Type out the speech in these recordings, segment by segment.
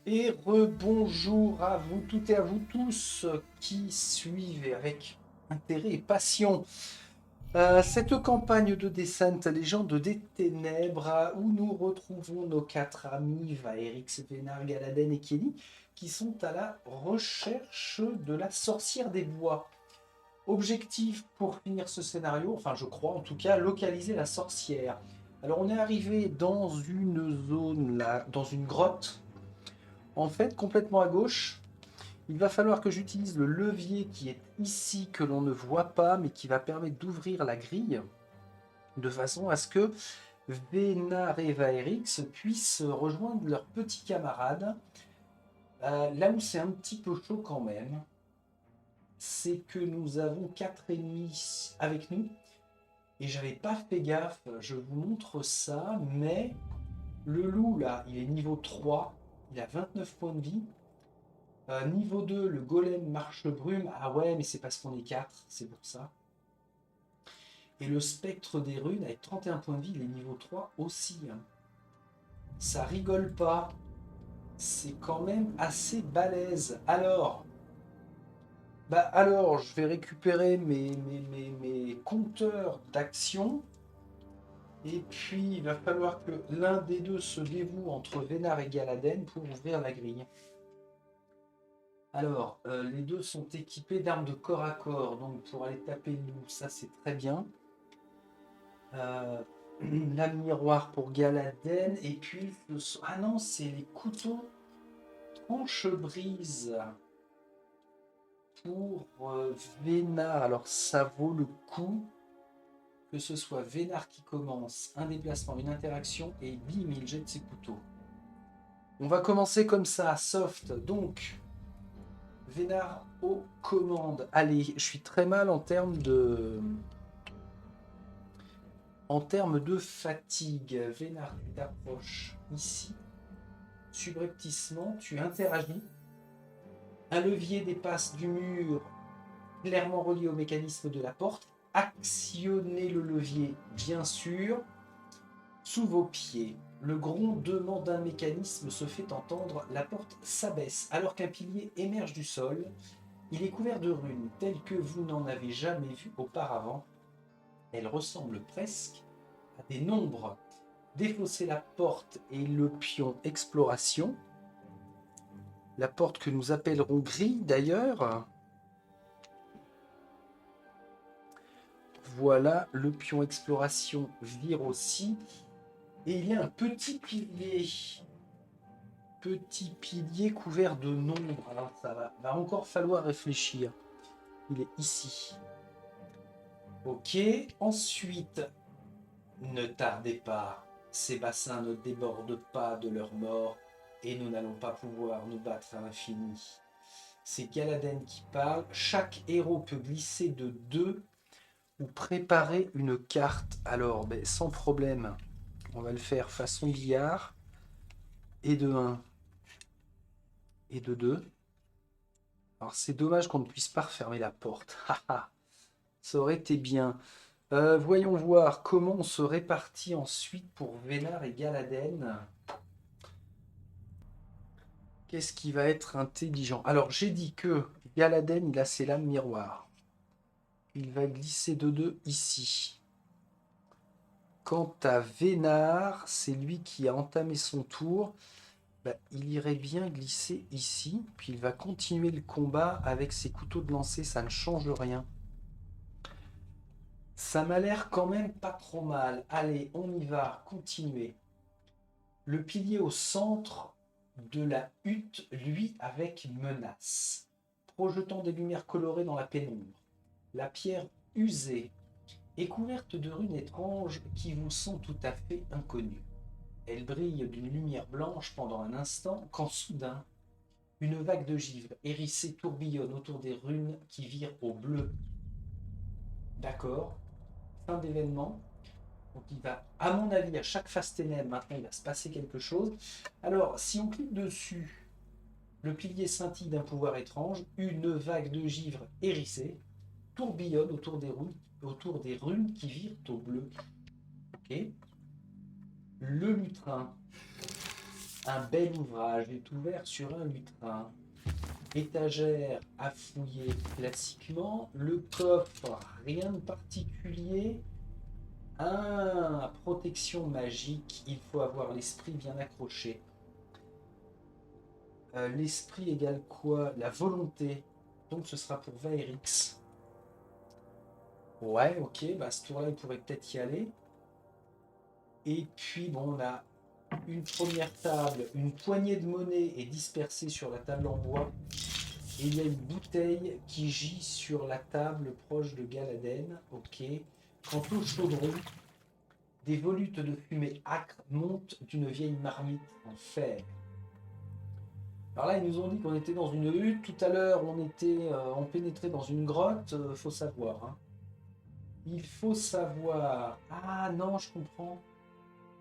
Et rebonjour à vous toutes et à vous tous qui suivent avec intérêt et passion cette campagne de Descent, Légende des Ténèbres, où nous retrouvons nos quatre amis, Vaerix, Vénar, Galaden et Kelly, qui sont à la recherche de la sorcière des bois. Objectif pour finir ce scénario, enfin je crois en tout cas, localiser la sorcière. Alors on est arrivé dans une zone là, dans une grotte en fait, complètement à gauche, il va falloir que j'utilise le levier qui est ici, que l'on ne voit pas, mais qui va permettre d'ouvrir la grille, de façon à ce que Vénard et Vaerix puissent rejoindre leurs petits camarades. Là où c'est un petit peu chaud quand même, c'est que nous avons quatre ennemis avec nous, et j'avais pas fait gaffe, je vous montre ça, mais le loup là, il est niveau 3, il a 29 points de vie. Niveau 2, le golem marche brume. Ah ouais, mais c'est parce qu'on est 4, c'est pour ça. Et le spectre des runes, avec 31 points de vie, il est niveau 3 aussi, hein. Ça rigole pas. C'est quand même assez balèze. Alors, je vais récupérer mes compteurs d'action. Et puis, il va falloir que l'un des deux se dévoue entre Vénard et Galaden pour ouvrir la grille. Alors, les deux sont équipés d'armes de corps à corps, donc pour aller taper le loup, ça c'est très bien. Euh, la miroir pour Galaden, et puis ah non, c'est les couteaux tranche-brise pour Vénard. Alors ça vaut le coup que ce soit Vénard qui commence un déplacement, une interaction, et bim, il jette ses couteaux. On va commencer comme ça, soft, donc Vénard aux commandes. Allez, je suis très mal en termes de fatigue. Vénard, tu t'approches ici. Subrepticement, tu interagis. Un levier dépasse du mur clairement relié au mécanisme de la porte. Actionnez le levier, bien sûr, sous vos pieds. Le grondement d'un mécanisme se fait entendre. La porte s'abaisse alors qu'un pilier émerge du sol. Il est couvert de runes telles que vous n'en avez jamais vues auparavant. Elles ressemblent presque à des nombres. Défaussez la porte et le pion exploration. La porte que nous appellerons grille d'ailleurs. Voilà, le pion exploration vire aussi. Et il y a un petit pilier. Petit pilier couvert de nombres. Alors ça va encore falloir réfléchir. Il est ici. Ok, ensuite, ne tardez pas. Ces bassins ne débordent pas de leur mort et nous n'allons pas pouvoir nous battre à l'infini. C'est Galaden qui parle. Chaque héros peut glisser de 2 ou préparer une carte. Alors, sans problème, on va le faire façon billard. Et de 1 et de 2. Alors, c'est dommage qu'on ne puisse pas refermer la porte. Ça aurait été bien. Voyons voir comment on se répartit ensuite pour Vénard et Galaden. Qu'est-ce qui va être intelligent? Alors, j'ai dit que Galaden, il a ses lames miroirs. Il va glisser de 2 ici. Quant à Vénard, c'est lui qui a entamé son tour. Il irait bien glisser ici, puis il va continuer le combat avec ses couteaux de lancer, ça ne change rien. Ça m'a l'air quand même pas trop mal. Allez, on y va, continuer. Le pilier au centre de la hutte, lui, avec menace, projetant des lumières colorées dans la pénombre. La pierre usée est couverte de runes étranges qui vous sont tout à fait inconnues. Elle brille d'une lumière blanche pendant un instant, quand soudain, une vague de givre hérissée tourbillonne autour des runes qui virent au bleu. D'accord, fin d'événement. Donc il va, à mon avis, à chaque phase ténèbres, maintenant il va se passer quelque chose. Alors, si on clique dessus, le pilier scintille d'un pouvoir étrange, une vague de givre hérissée tourbillonne autour des runes qui virent au bleu. Ok. Le lutrin Un bel ouvrage est ouvert sur un lutrin. Étagère à fouiller classiquement. Le coffre, rien de particulier. Protection magique. Il faut avoir l'esprit bien accroché. L'esprit égale quoi? La volonté. Donc ce sera pour Vaerix. Ouais, ok. Bah, ce tour-là, il pourrait peut-être y aller. Et puis, bon, on a une première table. Une poignée de monnaie est dispersée sur la table en bois. Et il y a une bouteille qui gît sur la table proche de Galaden. Ok. Quant au chaudron, des volutes de fumée âcre montent d'une vieille marmite en fer. Alors là, ils nous ont dit qu'on était dans une hutte. Tout à l'heure, on pénétrait dans une grotte. Faut savoir. Hein. Il faut savoir. Ah non, je comprends.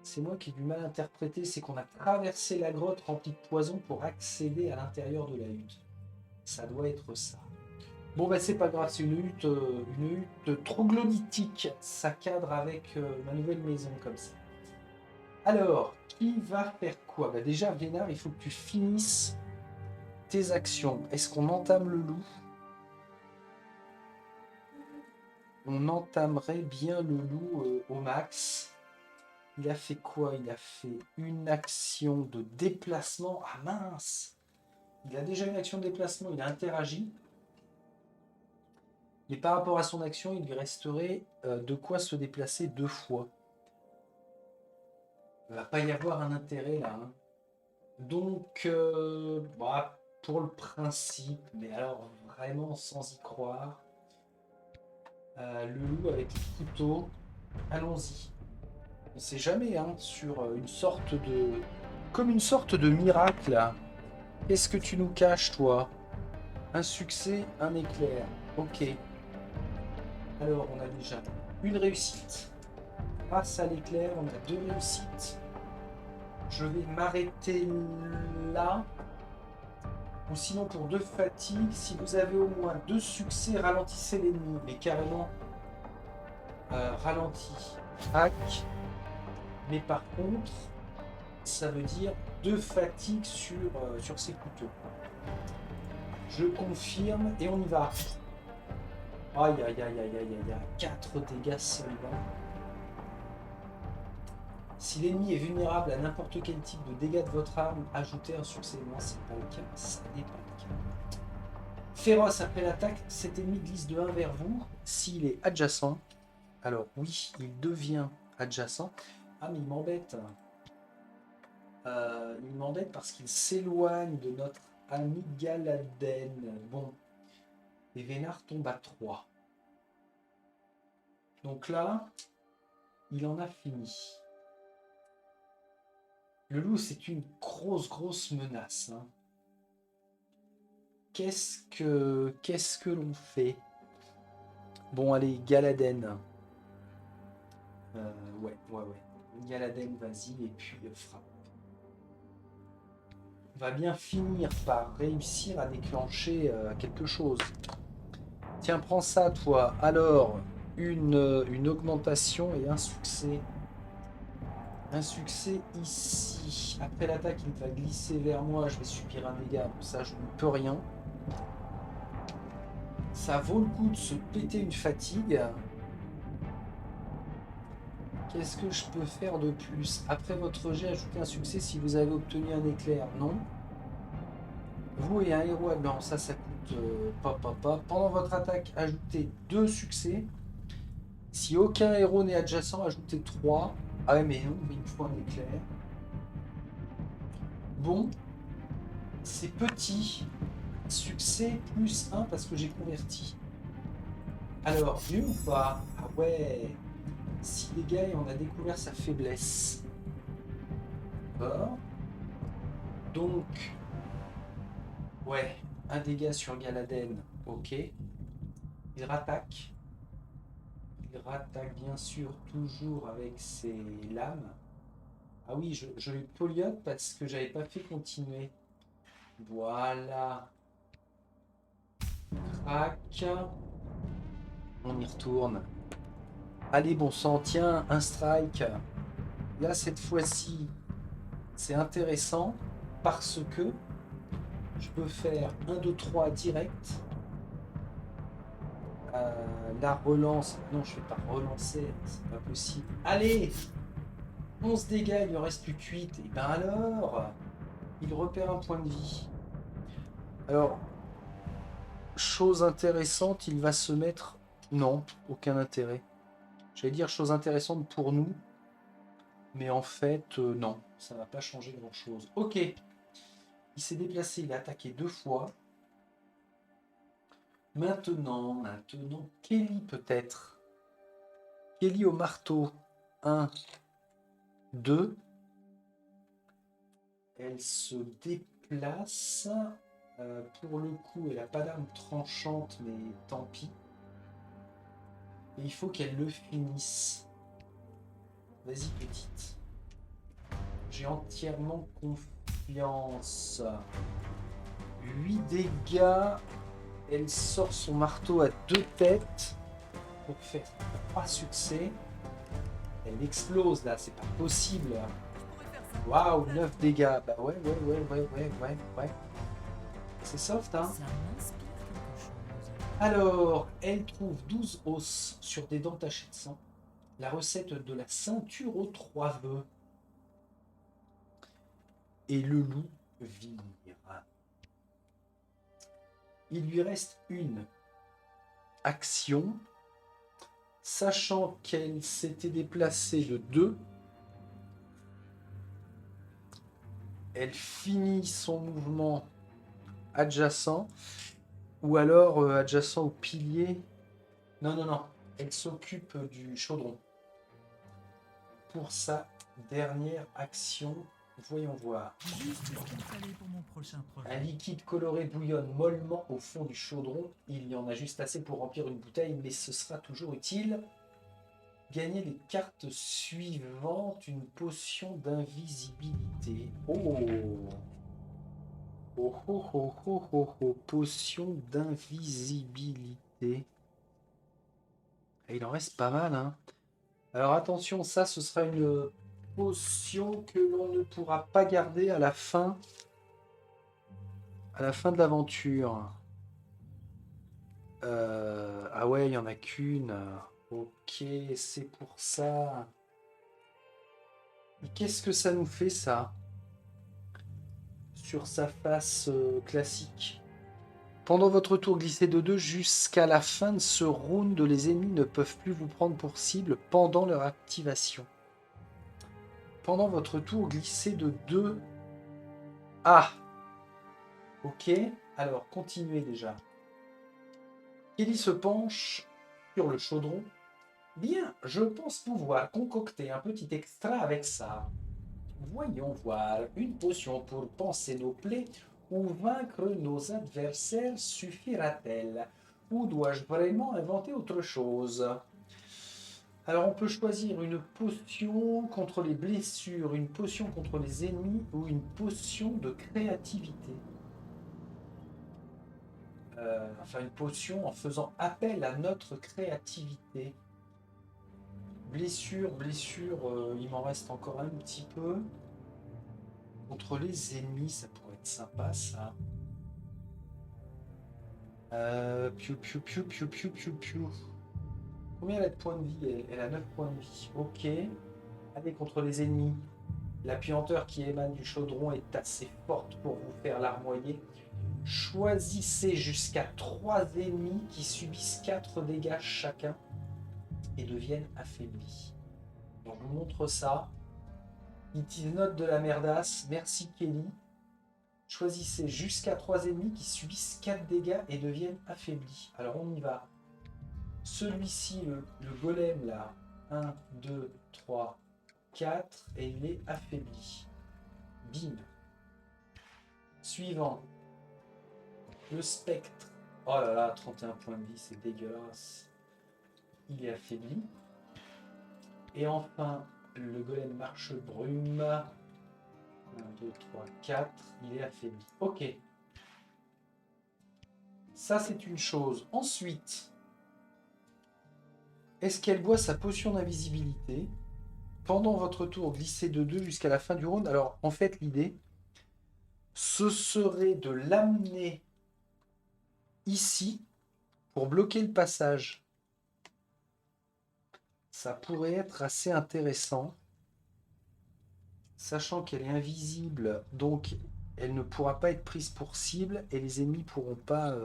C'est moi qui ai du mal interprété. C'est qu'on a traversé la grotte remplie de poison pour accéder à l'intérieur de la hutte. Ça doit être ça. Bon, bah c'est pas grave. C'est une hutte troglodytique. Ça cadre avec ma nouvelle maison comme ça. Alors, qui va faire quoi? Bah déjà, Vénard, il faut que tu finisses tes actions. Est-ce qu'on entame le loup? On entamerait bien le loup au max. Il a fait quoi? Il a fait une action de déplacement. Ah mince! Il a déjà une action de déplacement, il a interagi. Et par rapport à son action, il lui resterait de quoi se déplacer 2 fois. Il ne va pas y avoir un intérêt là. Hein. Donc, bah, pour le principe, mais alors vraiment sans y croire, le loup avec le couteau, allons-y. On ne sait jamais, hein, sur une sorte de... Comme une sorte de miracle. Qu'est-ce que tu nous caches, toi? Un succès, un éclair. Ok. Alors, on a déjà une réussite. Grâce à l'éclair, on a 2 réussites. Je vais m'arrêter là. Ou sinon, pour 2 fatigues, si vous avez au moins 2 succès, ralentissez l'ennemi. Mais carrément, ralenti. Hack. Mais par contre, ça veut dire 2 fatigues sur ces couteaux. Je confirme et on y va. Aïe aïe aïe aïe aïe aïe aïe. 4 dégâts seulement. Si l'ennemi est vulnérable à n'importe quel type de dégâts de votre arme, ajoutez un succès. Non, c'est pas le cas. Ça n'est pas le cas. Féroce après l'attaque, cet ennemi glisse de 1 vers vous. S'il est adjacent, alors oui, il devient adjacent. Ah, mais il m'embête. Il m'embête parce qu'il s'éloigne de notre ami Galaden. Bon. Et Vénard tombe à 3. Donc là, il en a fini. Le loup, c'est une grosse menace. Hein. Qu'est-ce que l'on fait? Bon, allez, Galaden. Ouais. Galaden, vas-y, et puis frappe. On va bien finir par réussir à déclencher quelque chose. Tiens, prends ça, toi. Alors, une augmentation et un succès. Un succès ici. Après l'attaque, il va glisser vers moi. Je vais subir un dégât. Bon, ça, je ne peux rien. Ça vaut le coup de se péter une fatigue. Qu'est-ce que je peux faire de plus? Après votre jet, ajoutez un succès si vous avez obtenu un éclair. Non. Vous et un héros blanc, ça coûte pas. Pendant votre attaque, ajoutez 2 succès. Si aucun héros n'est adjacent, ajoutez 3. Ah ouais, mais non, il me faut un éclair. Bon, c'est petit. Succès plus 1 parce que j'ai converti. Alors, mieux ou pas? Ah ouais. Si les gars, on a découvert sa faiblesse. D'accord. Donc, ouais, un dégât sur Galaden. Ok. Il rattaque. Il rattaque bien sûr toujours avec ses lames. Ah oui, je lui poliote parce que j'avais pas fait continuer. Voilà. Crac. On y retourne. Allez, bon sang, tiens, un strike. Là, cette fois-ci, C'est intéressant parce que je peux faire 1, 2, 3 direct. La relance. Non, je ne vais pas relancer. C'est pas possible. Allez, 11 dégâts, il ne reste plus que 8. Et ben alors, il repère un point de vie. Alors, chose intéressante, il va se mettre... Non, aucun intérêt. J'allais dire chose intéressante pour nous. Mais en fait, non. Ça va pas changer grand-chose. Ok. Il s'est déplacé, il a attaqué 2 fois. Maintenant, Kelly peut-être. Kelly au marteau. 1, 2. Elle se déplace. Pour le coup, elle n'a pas d'arme tranchante, mais tant pis. Et il faut qu'elle le finisse. Vas-y, petite. J'ai entièrement confiance. 8 dégâts. Elle sort son marteau à 2 têtes pour faire 3 succès. Elle explose là, c'est pas possible. Waouh, 9 dégâts. Bah ouais. C'est soft, hein. Ça m'inspire quelque chose. Alors, elle trouve 12 os sur des dents tachées de sang. La recette de la ceinture aux 3 vœux. Et le loup vire. Il lui reste une action. Sachant qu'elle s'était déplacée de 2, elle finit son mouvement adjacent, ou alors adjacent au pilier. Non. Elle s'occupe du chaudron. Pour sa dernière action, voyons voir. Juste ce qu'il fallait pour mon prochain Un projet. liquide coloré bouillonne mollement au fond du chaudron. Il y en a juste assez pour remplir une bouteille, mais ce sera toujours utile. Gagnez les cartes suivantes, une potion d'invisibilité. Potion d'invisibilité. Et il en reste pas mal, hein. Alors attention, ça, ce sera une potion que l'on ne pourra pas garder à la fin de l'aventure. Ah ouais, il y en a qu'une. Ok, c'est pour ça. Et qu'est-ce que ça nous fait, ça? Sur sa face classique. Pendant votre tour, glissez de 2 jusqu'à la fin de ce round. Les ennemis ne peuvent plus vous prendre pour cible pendant leur activation. Pendant votre tour, glissez de 2. Ah! Ok, alors continuez déjà. Kelly se penche sur le chaudron. Bien, je pense pouvoir concocter un petit extra avec ça. Voyons voir, une potion pour panser nos plaies ou vaincre nos adversaires suffira-t-elle? Ou dois-je vraiment inventer autre chose? Alors on peut choisir une potion contre les blessures, une potion contre les ennemis ou une potion de créativité. Enfin une potion en faisant appel à notre créativité. Blessure, il m'en reste encore un petit peu. Contre les ennemis, ça pourrait être sympa ça. Piou. Combien elle a de points de vie? Elle a 9 points de vie. Ok. Allez, contre les ennemis. La puanteur qui émane du chaudron est assez forte pour vous faire larmoyer. Choisissez jusqu'à 3 ennemis qui subissent 4 dégâts chacun et deviennent affaiblis. Donc je vous montre ça. It is not de la merdasse. Merci Kelly. Choisissez jusqu'à 3 ennemis qui subissent 4 dégâts et deviennent affaiblis. Alors on y va. Celui-ci, le golem là. 1, 2, 3, 4. Et il est affaibli. Bim. Suivant. Le spectre. Oh là là, 31 points de vie, c'est dégueulasse. Il est affaibli. Et enfin, le golem marche brume. 1, 2, 3, 4. Il est affaibli. Ok. Ça, c'est une chose. Ensuite, est-ce qu'elle boit sa potion d'invisibilité? Pendant votre tour, glissez de 2 jusqu'à la fin du round. Alors, en fait, l'idée, ce serait de l'amener ici pour bloquer le passage. Ça pourrait être assez intéressant. Sachant qu'elle est invisible, donc elle ne pourra pas être prise pour cible et les ennemis pourront pas...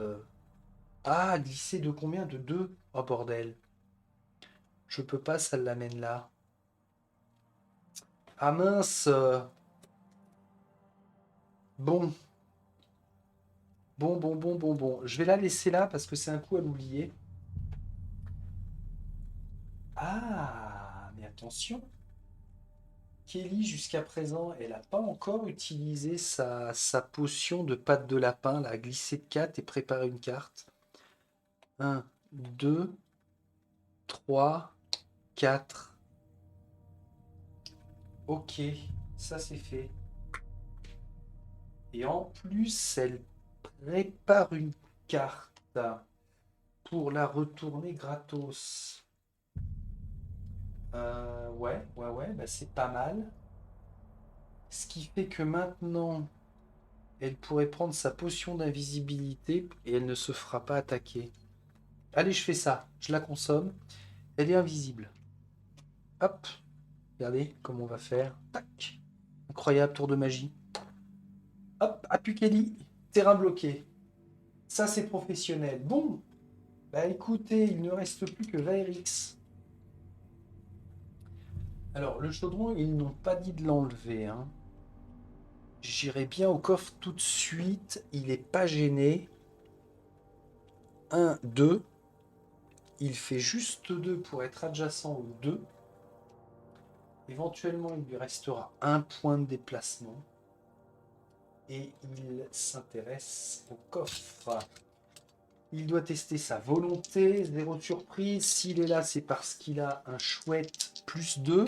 Ah, glisser de combien? De 2? Oh bordel. Je peux pas, ça l'amène là. Ah mince. Bon. Bon. Je vais la laisser là parce que c'est un coup à l'oublier. Ah, mais attention. Kelly, jusqu'à présent, elle n'a pas encore utilisé sa potion de patte de lapin, là, glisser de 4 et préparer une carte. 1, 2, 3, 4. Ok, ça c'est fait. Et en plus, elle prépare une carte pour la retourner gratos. Ouais, bah c'est pas mal. Ce qui fait que maintenant, elle pourrait prendre sa potion d'invisibilité et elle ne se fera pas attaquer. Allez, je fais ça. Je la consomme. Elle est invisible. Hop. Regardez comment on va faire. Tac. Incroyable tour de magie. Hop, Apukeli. Terrain bloqué. Ça, c'est professionnel. Bon. Bah écoutez, il ne reste plus que Vaerix. Alors, le chaudron, ils n'ont pas dit de l'enlever, hein. J'irai bien au coffre tout de suite. Il n'est pas gêné. 1, 2. Il fait juste 2 pour être adjacent aux 2. Éventuellement, il lui restera un point de déplacement. Et il s'intéresse au coffre. Il doit tester sa volonté. 0 surprise. S'il est là, c'est parce qu'il a un chouette plus 2.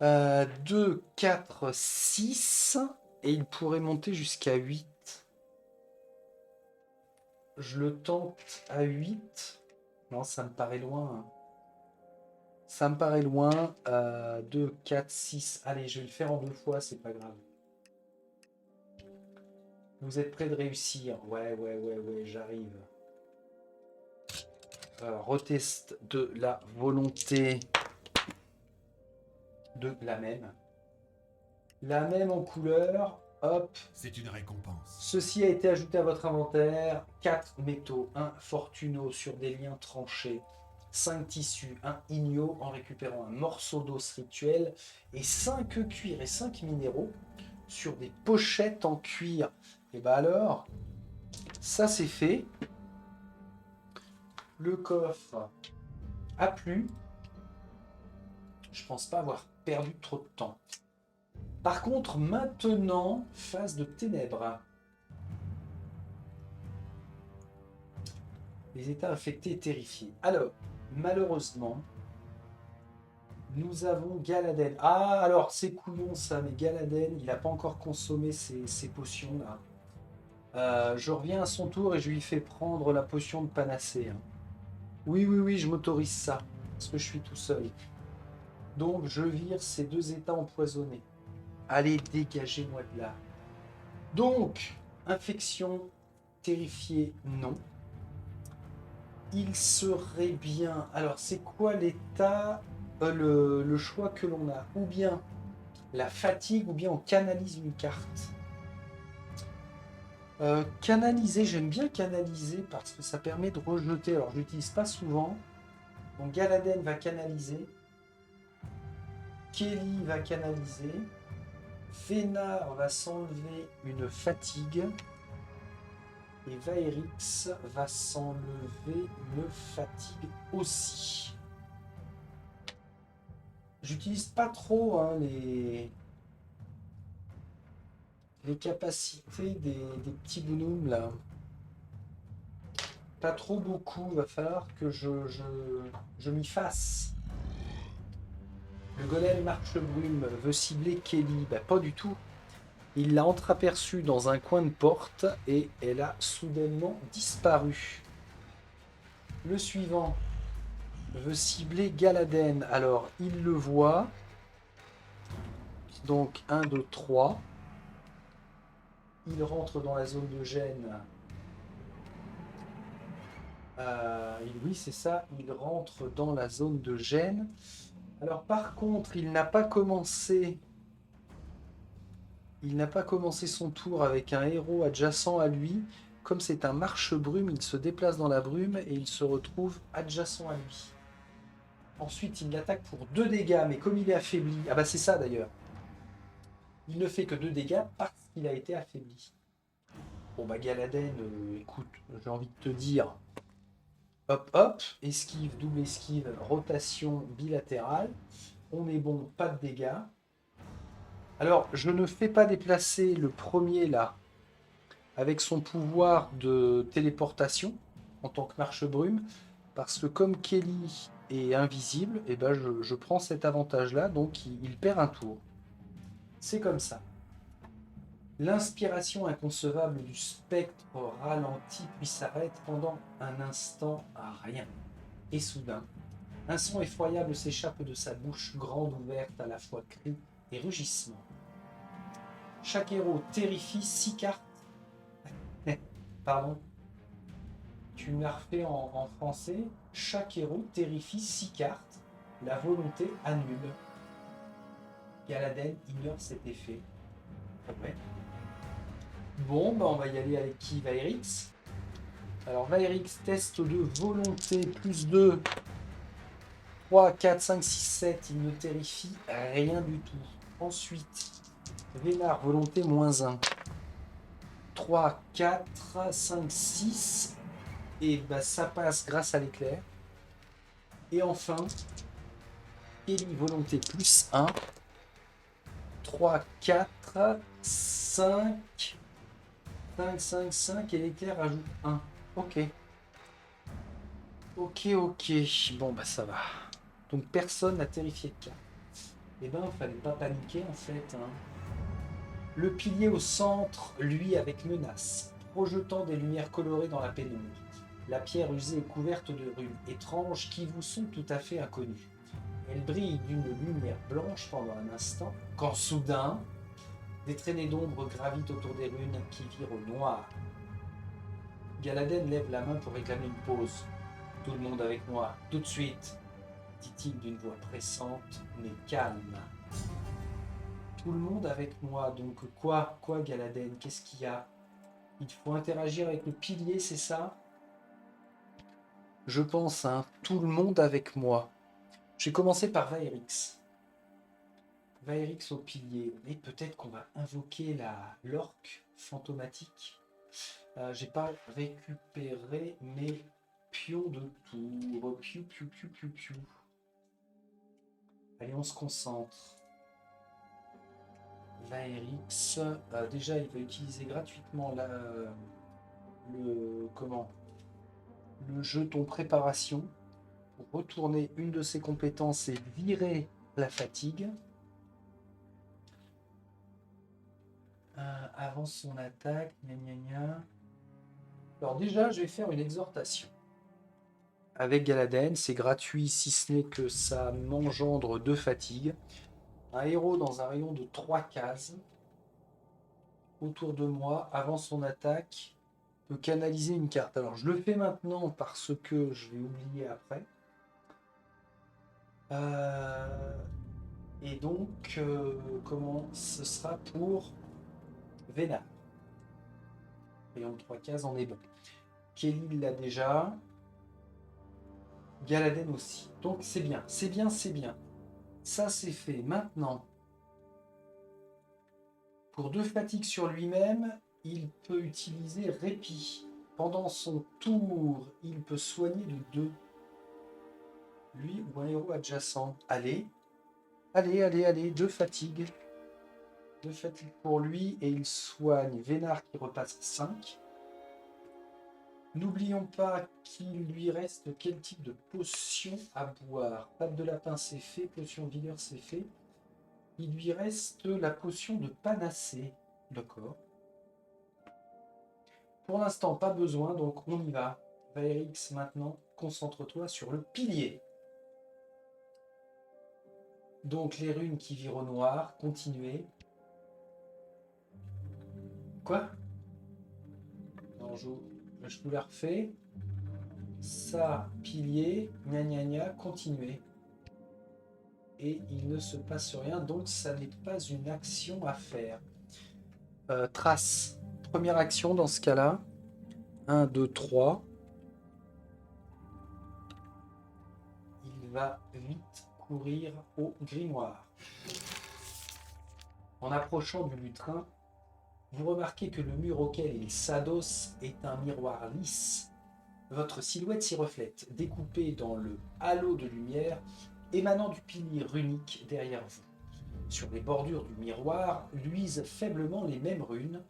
2, 4, 6. Et il pourrait monter jusqu'à 8. Je le tente à 8. Non, ça me paraît loin. Ça me paraît loin. 2, 4, 6. Allez, je vais le faire en 2 fois, c'est pas grave. Vous êtes prêts de réussir? Ouais, j'arrive. Retest de la volonté de la même. La même en couleur. Hop. C'est une récompense. Ceci a été ajouté à votre inventaire. 4 métaux, 1 fortuno sur des liens tranchés, 5 tissus, 1 igno en récupérant un morceau d'os rituel et 5 cuirs et 5 minéraux sur des pochettes en cuir. Et bah alors, ça c'est fait. Le coffre a plu. Je pense pas avoir perdu trop de temps. Par contre, maintenant, phase de ténèbres. Les états infectés et terrifiés. Alors, malheureusement, nous avons Galaden. Ah, alors, c'est couillon ça, mais Galaden, il n'a pas encore consommé ses potions-là. Je reviens à son tour et je lui fais prendre la potion de panacée. Hein. Oui, je m'autorise ça, parce que je suis tout seul. Donc, je vire ces 2 états empoisonnés. Allez, dégagez-moi de là. Donc, infection, terrifié, non. Il serait bien... Alors, c'est quoi l'état, le choix que l'on a? Ou bien la fatigue, ou bien on canalise une carte. Canaliser, j'aime bien canaliser parce que ça permet de rejeter. Alors, je l'utilise pas souvent. Donc, Galaden va canaliser. Kelly va canaliser. Fénard va s'enlever une fatigue. Et Vaerix va s'enlever une fatigue aussi. J'utilise pas trop hein, les capacités des petits bonhommes là. Pas trop beaucoup, va falloir que je m'y fasse. Le golem marche brume veut cibler Kelly. Bah, pas du tout. Il l'a entreaperçue dans un coin de porte et elle a soudainement disparu. Le suivant. veut cibler Galaden. Alors, il le voit. Donc, 1, 2, 3. Il rentre dans la zone de gêne. Oui, c'est ça. Il rentre dans la zone de gêne. Alors, par contre, il n'a pas commencé. Il n'a pas commencé son tour avec un héros adjacent à lui. Comme c'est un marche-brume, il se déplace dans la brume et il se retrouve adjacent à lui. Ensuite, il l'attaque pour 2 dégâts, mais comme il est affaibli... Ah bah c'est ça d'ailleurs. Il ne fait que 2 dégâts parce qu'il a été affaibli. Bon bah Galaden, écoute, j'ai envie de te dire... Hop hop, esquive, double esquive, rotation bilatérale. On est bon, pas de dégâts. Alors, je ne fais pas déplacer le premier là, avec son pouvoir de téléportation, en tant que marche-brume, parce que comme Kelly est invisible, et ben je prends cet avantage-là, donc il perd un tour. C'est comme ça. L'inspiration inconcevable du spectre ralentit puis s'arrête pendant un instant à rien. Et soudain, un son effroyable s'échappe de sa bouche grande ouverte, à la fois cri et rugissement. Chaque héros terrifie 6 cartes. Pardon. Tu me l'as refait en français. Chaque héros terrifie 6 cartes. La volonté annule. Galaden ignore cet effet. Ouais. Bon, bah on va y aller avec qui? Vaerix. Alors Vaerix, test de volonté, plus 2. 3, 4, 5, 6, 7. Il ne terrifie rien du tout. Ensuite, Vénard, volonté, moins 1. 3, 4, 5, 6. Et bah ça passe grâce à l'éclair. Et enfin, Kelly, volonté, plus 1. 3, 4, 5. 5, 5, 5. Et l'éclair ajoute 1. Ok. Ok. Bon, bah ça va. Donc personne n'a terrifié de cas. Eh ben, fallait pas paniquer en fait. Hein. Le pilier au centre, lui, avec menace, projetant des lumières colorées dans la pénombre. La pierre usée est couverte de runes étranges qui vous sont tout à fait inconnues. Elle brille d'une lumière blanche pendant un instant, quand soudain, des traînées d'ombre gravitent autour des runes qui virent au noir. Galaden lève la main pour réclamer une pause. Tout le monde avec moi, tout de suite, dit-il d'une voix pressante mais calme. Tout le monde avec moi, donc quoi, Galaden, qu'est-ce qu'il y a? Il faut interagir avec le pilier, c'est ça? Je pense, hein, tout le monde avec moi. Je vais commencer par Vaerix. Vaerix au pilier. Et peut-être qu'on va invoquer l'orque fantomatique. J'ai pas récupéré mes pions de tour. Piou. Allez, on se concentre. Vaerix. Déjà, il va utiliser gratuitement le jeton préparation pour retourner une de ses compétences et virer la fatigue. Avant son attaque, gna. Alors déjà, je vais faire une exhortation. Avec Galaden, c'est gratuit si ce n'est que ça m'engendre 2 fatigues. Un héros dans un rayon de 3 cases autour de moi, avant son attaque, peut canaliser une carte. Alors je le fais maintenant parce que je vais oublier après. Et donc, comment ce sera pour Vénard. Rayon de 3 cases, on est bon. Kelly l'a déjà. Galaden aussi. Donc c'est bien. Ça c'est fait. Maintenant, pour 2 fatigues sur lui-même, il peut utiliser répit. Pendant son tour, il peut soigner de 2. Lui ou un héros adjacent. Allez, 2 fatigues. 2 fatigues pour lui et il soigne Vénard qui repasse 5. N'oublions pas qu'il lui reste quel type de potion à boire. Patte de lapin c'est fait, potion de vigueur c'est fait. Il lui reste la potion de panacée. D'accord. Pour l'instant, pas besoin, donc on y va. Vaerix, maintenant, concentre-toi sur le pilier. Donc les runes qui virent au noir, continuez. Quoi? Non, je vous la refais. Ça, pilier, gna gna gna, continuez. Et il ne se passe rien, donc ça n'est pas une action à faire. Trace. Première action dans ce cas-là. 1, 2, 3. Il va vite courir au grimoire. En approchant du lutrin, vous remarquez que le mur auquel il s'adosse est un miroir lisse. Votre silhouette s'y reflète, découpée dans le halo de lumière émanant du pilier runique derrière vous. Sur les bordures du miroir luisent faiblement les mêmes runes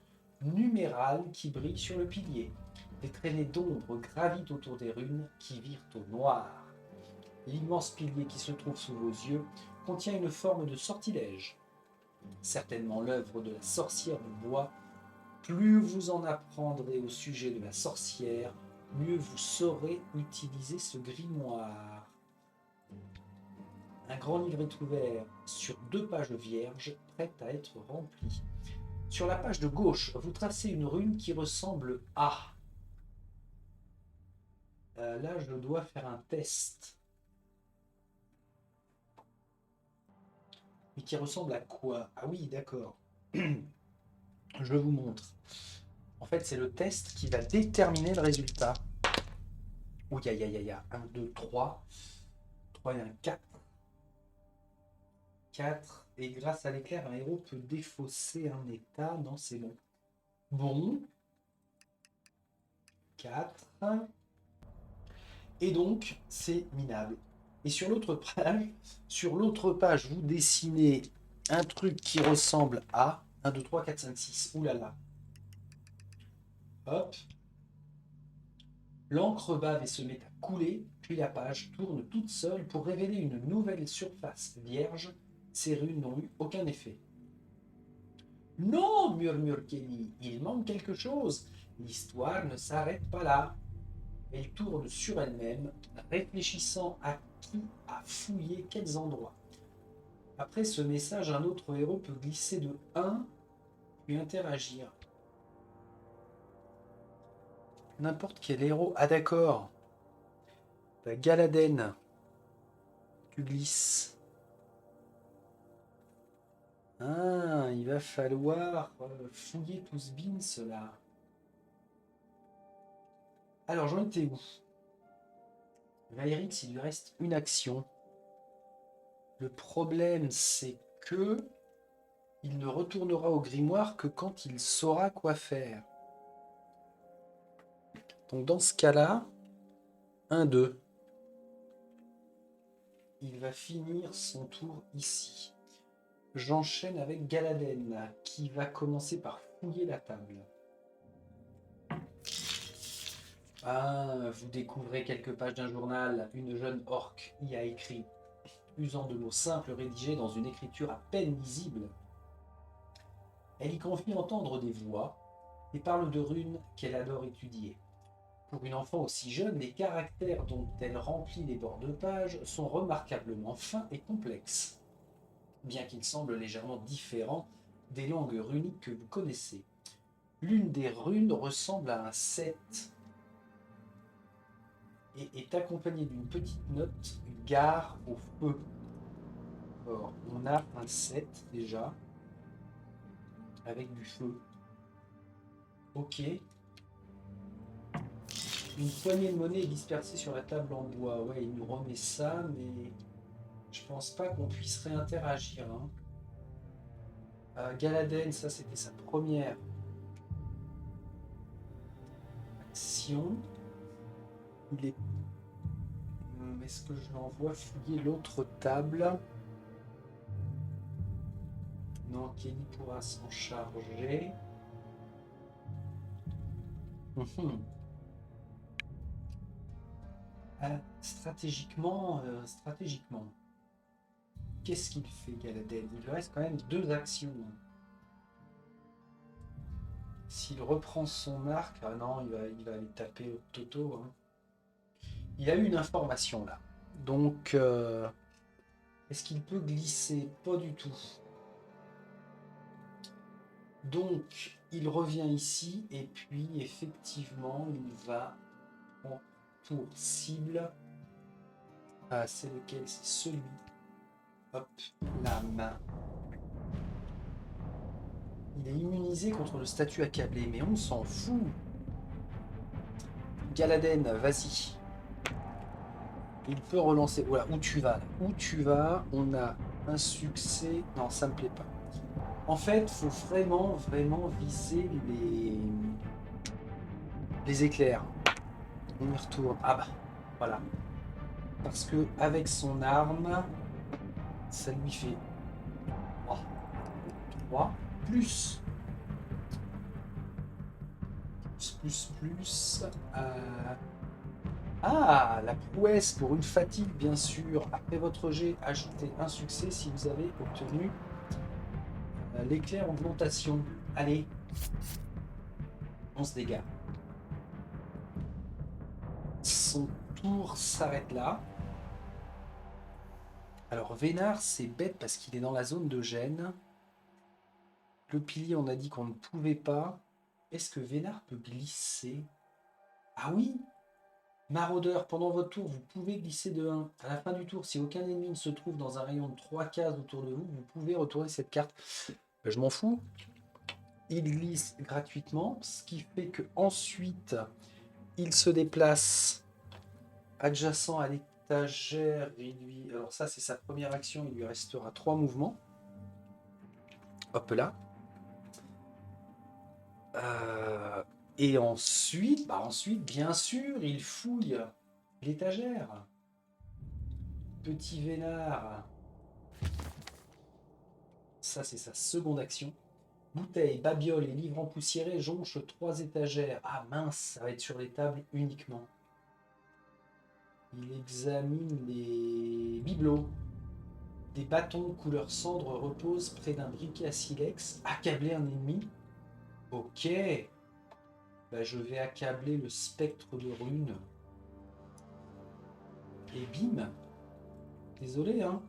numérales qui brillent sur le pilier. Des traînées d'ombre gravitent autour des runes qui virent au noir. L'immense pilier qui se trouve sous vos yeux contient une forme de sortilège. Certainement l'œuvre de la sorcière du bois. Plus vous en apprendrez au sujet de la sorcière, mieux vous saurez utiliser ce grimoire. Un grand livre est ouvert sur 2 pages vierges prêtes à être remplies. Sur la page de gauche, vous tracez une rune qui ressemble à... là, je dois faire un test. Mais qui ressemble à quoi? Ah oui, d'accord. Je vous montre. En fait, c'est le test qui va déterminer le résultat. Ouh, ya, ya, ya, ya. 1, 2, 3. 3 et un 4. 4. Et grâce à l'éclair, un héros peut défausser un état. Non, c'est bon. Bon. 4. Et donc, c'est minable. Et sur l'autre page, vous dessinez un truc qui ressemble à 1, 2, 3, 4, 5, 6. Ouh là là. Hop. L'encre bave et se met à couler, puis la page tourne toute seule pour révéler une nouvelle surface vierge. Ces runes n'ont eu aucun effet. Non, murmure Kelly, il manque quelque chose. L'histoire ne s'arrête pas là. Elle tourne sur elle-même, réfléchissant à qui a fouillé quels endroits. Après ce message, un autre héros peut glisser de 1 puis interagir. N'importe quel héros. Ah d'accord. La Galadène. Tu glisses. Ah, il va falloir fouiller tout ce bins là. Alors j'en étais où? Valérix, il lui reste une action. Le problème, c'est que il ne retournera au grimoire que quand il saura quoi faire. Donc dans ce cas-là, 1, 2. Il va finir son tour ici. J'enchaîne avec Galadène, qui va commencer par fouiller la table. Ah, vous découvrez quelques pages d'un journal. Une jeune orque y a écrit, usant de mots simples rédigés dans une écriture à peine lisible. Elle y confie entendre des voix et parle de runes qu'elle adore étudier. Pour une enfant aussi jeune, les caractères dont elle remplit les bords de page sont remarquablement fins et complexes, bien qu'ils semblent légèrement différents des langues runiques que vous connaissez. L'une des runes ressemble à un 7 et est accompagnée d'une petite note gare au feu. Alors, on a un 7 déjà, avec du feu. Ok. Une poignée de monnaie est dispersée sur la table en bois. Ouais, il nous remet ça, mais je pense pas qu'on puisse réinteragir. Galadène, ça c'était sa première action. Il est... Est-ce que je l'envoie fouiller l'autre table? Non, Kenny pourra s'en charger. Stratégiquement, qu'est-ce qu'il fait, Galadène? Il lui reste quand même 2 actions. S'il reprend son arc, ah non, il va aller taper au Toto. Il a eu une information là. Donc, Est-ce qu'il peut glisser? Pas du tout. Donc, il revient ici et puis effectivement, il va en tour cible. Ah, c'est lequel? C'est celui. Hop, la main. Il est immunisé contre le statut accablé, mais on s'en fout. Galaden, vas-y. Il peut relancer. Voilà, où tu vas là? Où tu vas? On a un succès. Non, ça me plaît pas. En fait, faut vraiment, vraiment viser les éclairs. On y retourne. Ah bah, voilà. Parce que avec son arme, ça lui fait 3 plus. Plus. Ah, la prouesse pour une fatigue, bien sûr. Après votre jet, ajoutez un succès si vous avez obtenu l'éclair augmentation. Allez, 11 dégâts. Son tour s'arrête là. Alors, Vénard, c'est bête parce qu'il est dans la zone de gêne. Le pilier, on a dit qu'on ne pouvait pas. Est-ce que Vénard peut glisser? Ah oui! Maraudeur, pendant votre tour, vous pouvez glisser de 1. À la fin du tour, si aucun ennemi ne se trouve dans un rayon de 3 cases autour de vous, vous pouvez retourner cette carte. Je m'en fous. Il glisse gratuitement, ce qui fait que ensuite il se déplace adjacent à l'étagère. Alors ça, c'est sa première action. Il lui restera 3 mouvements. Hop là. Et ensuite, bien sûr, il fouille l'étagère. Petit Vénard. Ça, c'est sa seconde action. Bouteilles, babioles et livres empoussiérés jonchent 3 étagères. Ah mince, ça va être sur les tables uniquement. Il examine les bibelots. Des bâtons couleur cendre reposent près d'un briquet à silex. Accabler un ennemi. Ok. Bah, je vais accabler le spectre de rune. Et bim. Désolé, hein.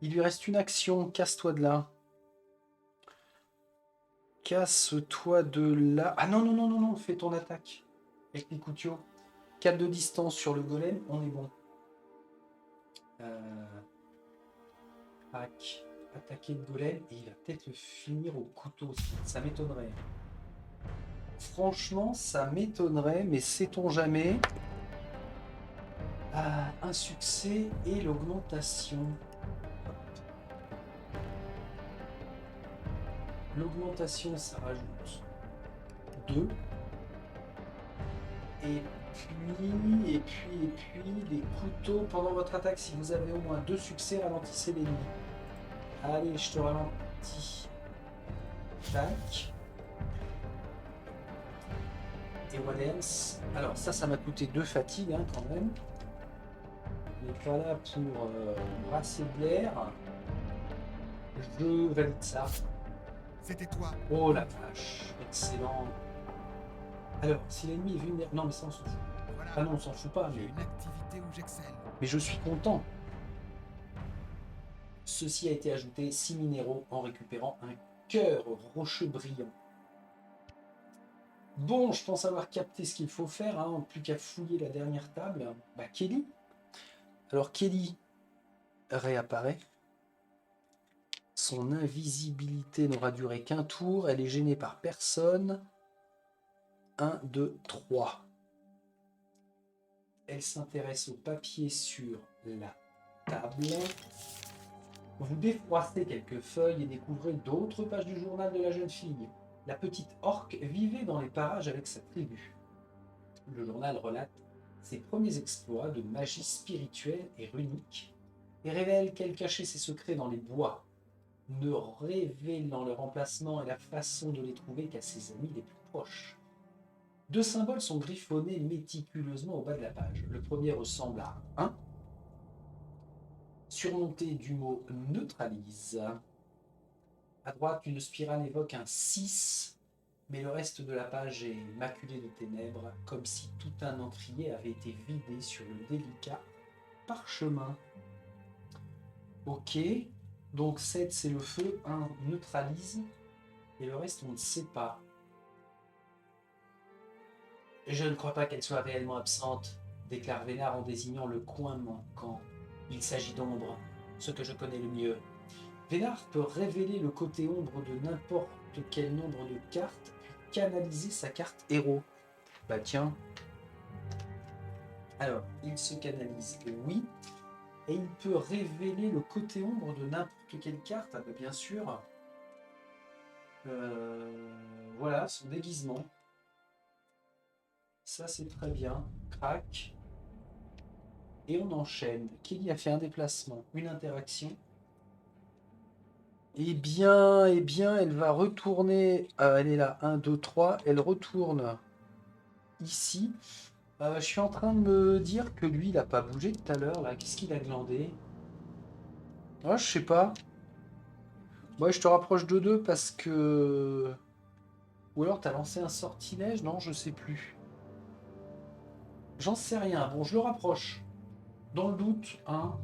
Il lui reste une action. Casse-toi de là. Casse-toi de là. Ah non, non, non, non, non. Fais ton attaque. Avec les couteaux. 4 de distance sur le golem. On est bon. Attaquer le golem. Et il va peut-être le finir au couteau. Ça m'étonnerait. Franchement, ça m'étonnerait. Mais sait-on jamais. Un succès et l'augmentation. L'augmentation, ça rajoute 2. Et puis, les couteaux pendant votre attaque, si vous avez au moins 2 succès, ralentissez l'ennemi. Allez, je te ralentis. Tac. Et what else? Alors ça m'a coûté 2 fatigues hein, quand même. On n'est pas là pour brasser de l'air. Je valide ça. C'était toi. Oh la vache, excellent. Alors, si l'ennemi est vulnérable... Non mais ça on s'en fout. Voilà. Ah non, on s'en fout pas, J'ai mais... une activité où j'excelle. Mais je suis content. Ceci a été ajouté 6 minéraux en récupérant un cœur rocheux brillant. Bon, je pense avoir capté ce qu'il faut faire, hein, plus qu'à fouiller la dernière table. Bah, Kelly. Alors, Kelly réapparaît. Son invisibilité n'aura duré qu'un tour. Elle est gênée par personne. 1, 2, 3. Elle s'intéresse au papier sur la table. Vous défroissez quelques feuilles et découvrez d'autres pages du journal de la jeune fille. La petite orque vivait dans les parages avec sa tribu. Le journal relate ses premiers exploits de magie spirituelle et runique et révèle qu'elle cachait ses secrets dans les bois, ne révélant leur emplacement et la façon de les trouver qu'à ses amis les plus proches. 2 symboles sont griffonnés méticuleusement au bas de la page. Le premier ressemble à 1, surmonté du mot neutralise. À droite, une spirale évoque un 6, mais le reste de la page est maculé de ténèbres, comme si tout un encrier avait été vidé sur le délicat parchemin. Ok. Donc 7 c'est le feu, 1 neutralise. Et le reste on ne sait pas. Je ne crois pas qu'elle soit réellement absente, déclare Vénard en désignant le coin manquant. Il s'agit d'ombre, ce que je connais le mieux. Vénard peut révéler le côté ombre de n'importe quel nombre de cartes, puis canaliser sa carte héros. Bah tiens. Alors, il se canalise, oui. Et il peut révéler le côté ombre de n'importe quelle carte, ah bah bien sûr. Voilà, son déguisement. Ça, c'est très bien. Crac. Et on enchaîne. Kelly a fait un déplacement, une interaction. Eh bien, elle va retourner. Elle est là, 1, 2, 3. Elle retourne ici. Je suis en train de me dire que lui, il n'a pas bougé tout à l'heure. Là, qu'est-ce qu'il a glandé? Ah, je sais pas. Moi, je te rapproche de 2 parce que. Ou alors, t'as lancé un sortilège? Non, je sais plus. J'en sais rien. Bon, je le rapproche. Dans le doute, hein,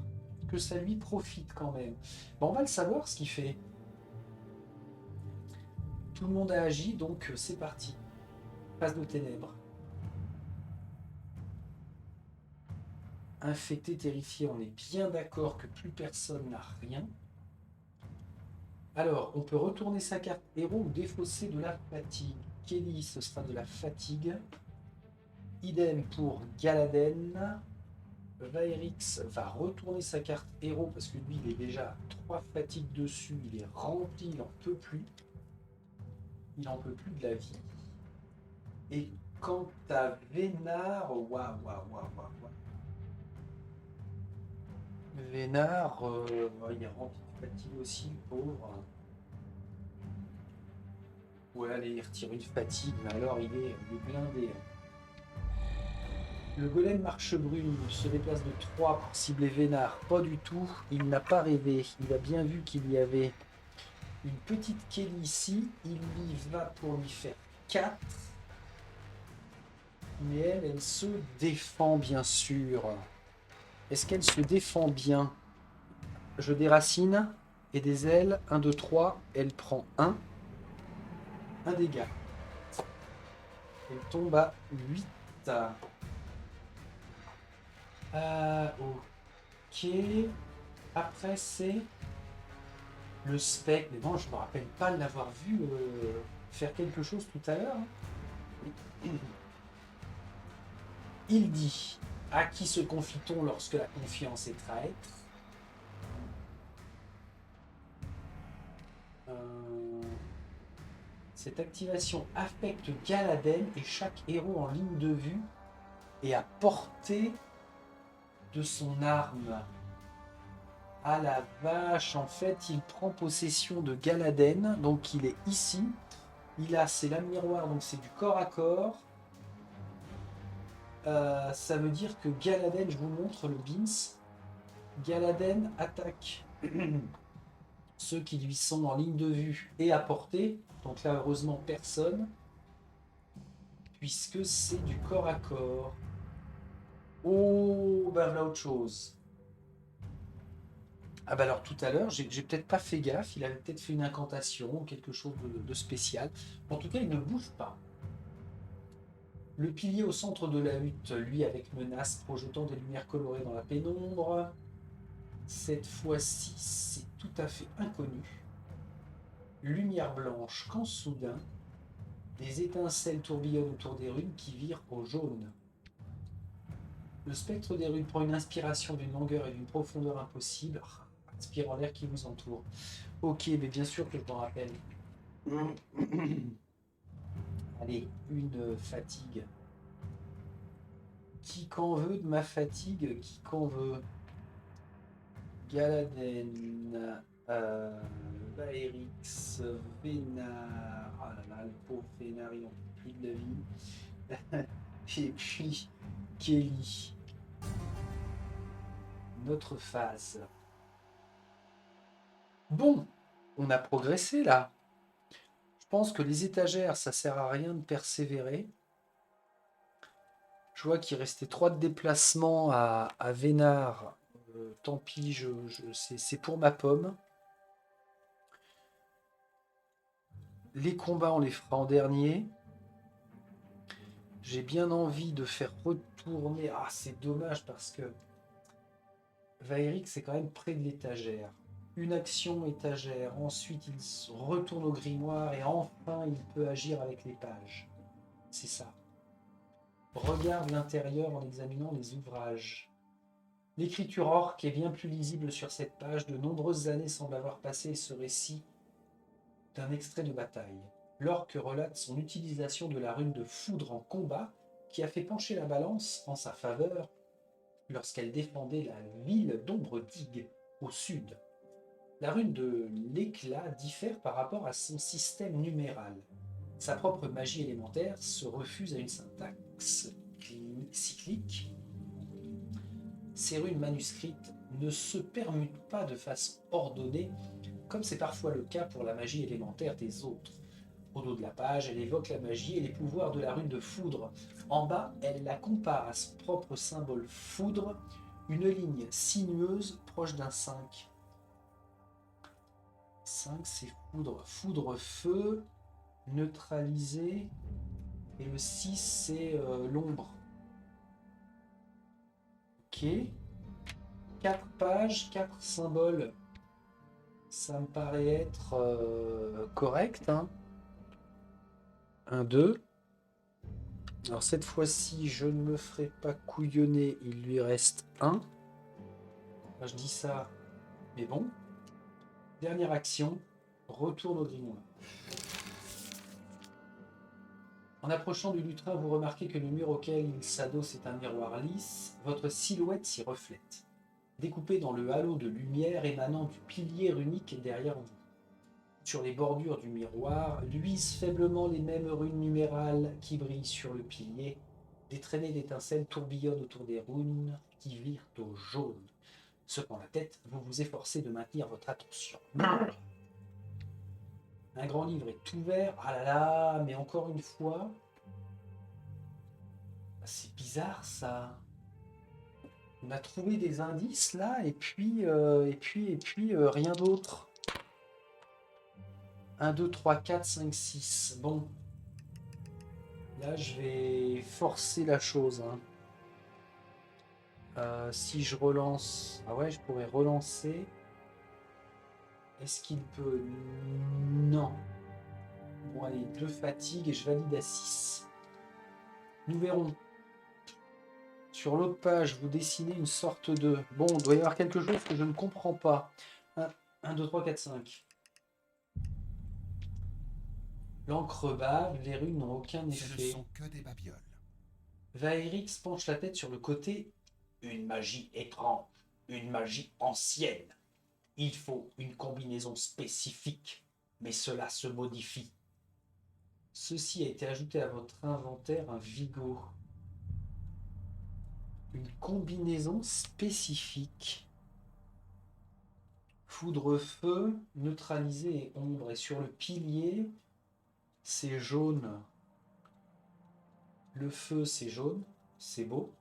que ça lui profite quand même. Bon, on va le savoir ce qu'il fait. Tout le monde a agi, donc c'est parti. Phase de ténèbres. Infecté, terrifié, on est bien d'accord que plus personne n'a rien. Alors, on peut retourner sa carte héros ou défausser de la fatigue. Kelly, ce sera de la fatigue. Idem pour Galaden. Vaerix va retourner sa carte héros parce que lui, il est déjà à 3 fatigues dessus. Il est rempli, il n'en peut plus. Il n'en peut plus de la vie. Et quant à Vénard, waouh. Vénard, il est rempli de fatigue aussi, le pauvre. Ouais, allez, il retire une fatigue, mais alors il est blindé. Le golem marche brune se déplace de 3 pour cibler Vénard. Pas du tout, il n'a pas rêvé. Il a bien vu qu'il y avait une petite Kelly ici. Il y va pour lui faire 4. Mais elle se défend bien sûr. Est-ce qu'elle se défend bien? Je déracine et des ailes. 1, 2, 3. Elle prend 1 dégât. Elle tombe à 8. Ok. Après, c'est le spectre. Mais bon, je me rappelle pas de l'avoir vu faire quelque chose tout à l'heure. Il dit: à qui se confie-t-on lorsque la confiance est traître? Cette activation affecte Galaden et chaque héros en ligne de vue et à portée de son arme. Ah la vache, en fait, il prend possession de Galaden, donc il est ici. Il a ses lames miroirs, donc c'est du corps à corps. Ça veut dire que Galaden, je vous montre le Beams. Galaden attaque ceux qui lui sont en ligne de vue et à portée. Donc là, heureusement, personne. Puisque c'est du corps à corps. Oh, ben là, autre chose. Ah bah alors tout à l'heure, j'ai peut-être pas fait gaffe, il avait peut-être fait une incantation ou quelque chose de spécial. En tout cas, il ne bouge pas. Le pilier au centre de la hutte, lui avec menace, projetant des lumières colorées dans la pénombre. Cette fois-ci, c'est tout à fait inconnu. Lumière blanche quand soudain, des étincelles tourbillonnent autour des runes qui virent au jaune. Le spectre des runes prend une inspiration d'une longueur et d'une profondeur impossible, inspirant l'air qui vous entoure. Ok, mais bien sûr que je m'en rappelle. Allez, une fatigue. Qui qu'en veut de ma fatigue? Qui qu'en veut? Galaden, Vaerix, Vénard. Ah là là, le pauvre Vénard, il n'en peut plus de la vie. Et puis, Kelly. Notre phase. Bon, on a progressé là. Je pense que les étagères, ça sert à rien de persévérer. Je vois qu'il restait 3 de déplacement à Vénard. Tant pis, c'est pour ma pomme. Les combats, on les fera en dernier. J'ai bien envie de faire retourner... Ah, c'est dommage parce que Vaéric, c'est quand même près de l'étagère. Une action étagère, ensuite il retourne au grimoire et enfin il peut agir avec les pages. C'est ça. Regarde l'intérieur en examinant les ouvrages. L'écriture orque est bien plus lisible sur cette page. De nombreuses années semblent avoir passé ce récit d'un extrait de bataille. L'orque relate son utilisation de la rune de foudre en combat qui a fait pencher la balance en sa faveur lorsqu'elle défendait la ville d'Ombre Digue au sud. La rune de l'éclat diffère par rapport à son système numéral. Sa propre magie élémentaire se refuse à une syntaxe cyclique. Ces runes manuscrites ne se permutent pas de façon ordonnée, comme c'est parfois le cas pour la magie élémentaire des autres. Au dos de la page, elle évoque la magie et les pouvoirs de la rune de foudre. En bas, elle la compare à son propre symbole foudre, une ligne sinueuse proche d'un 5. 5, c'est foudre. Foudre feu, neutralisé. Et le 6, c'est l'ombre. Ok. 4 pages, 4 symboles. Ça me paraît être correct. Hein. 1, 2. Alors cette fois-ci, je ne me ferai pas couillonner. Il lui reste 1. Enfin, je dis ça, mais bon. Dernière action. Retourne au grimoire. En approchant du lutrin, vous remarquez que le mur auquel il s'adosse est un miroir lisse. Votre silhouette s'y reflète, découpée dans le halo de lumière émanant du pilier runique derrière vous. Sur les bordures du miroir luisent faiblement les mêmes runes numérales qui brillent sur le pilier. Des traînées d'étincelles tourbillonnent autour des runes qui virent au jaune. Secouant la tête, vous vous efforcez de maintenir votre attention. Un grand livre est ouvert. Ah là là, mais encore une fois... C'est bizarre ça. On a trouvé des indices là, et puis rien d'autre. 1, 2, 3, 4, 5, 6. Bon. Là, je vais forcer la chose. Hein. Si je relance... Ah ouais, je pourrais relancer. Est-ce qu'il peut... Non. Bon, allez, 2 fatigues et je valide à 6. Nous verrons. Sur l'autre page, vous dessinez une sorte de... Bon, il doit y avoir quelque chose que je ne comprends pas. 1, 2, 3, 4, 5. L'encre bave, les runes n'ont aucun Ce ne effet. sont que des babioles. Vaérix penche la tête sur le côté. Une magie étrange, une magie ancienne. Il faut une combinaison spécifique, mais cela se modifie. Ceci a été ajouté à votre inventaire un vigo. Une combinaison spécifique. Foudre-feu, neutralisé et ombre. Et sur le pilier, c'est jaune. Le feu, c'est jaune. C'est beau.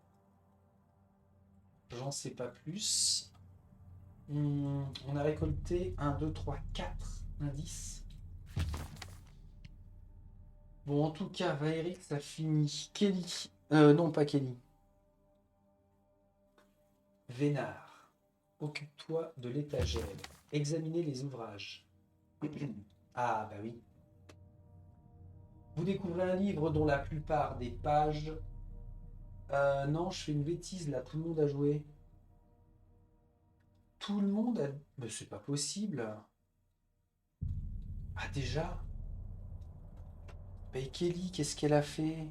J'en sais pas plus. On a récolté 1, 2, 3, 4 indices. Bon, en tout cas, Vaéric, ça finit. Kelly. Non, pas Kelly. Vénard. Occupe-toi de l'étagère. Examinez les ouvrages. Ah, bah oui. Vous découvrez un livre dont la plupart des pages... non, je fais une bêtise là, tout le monde a joué. Tout le monde a... Mais c'est pas possible. Ah, déjà? Bah, et Kelly, qu'est-ce qu'elle a fait?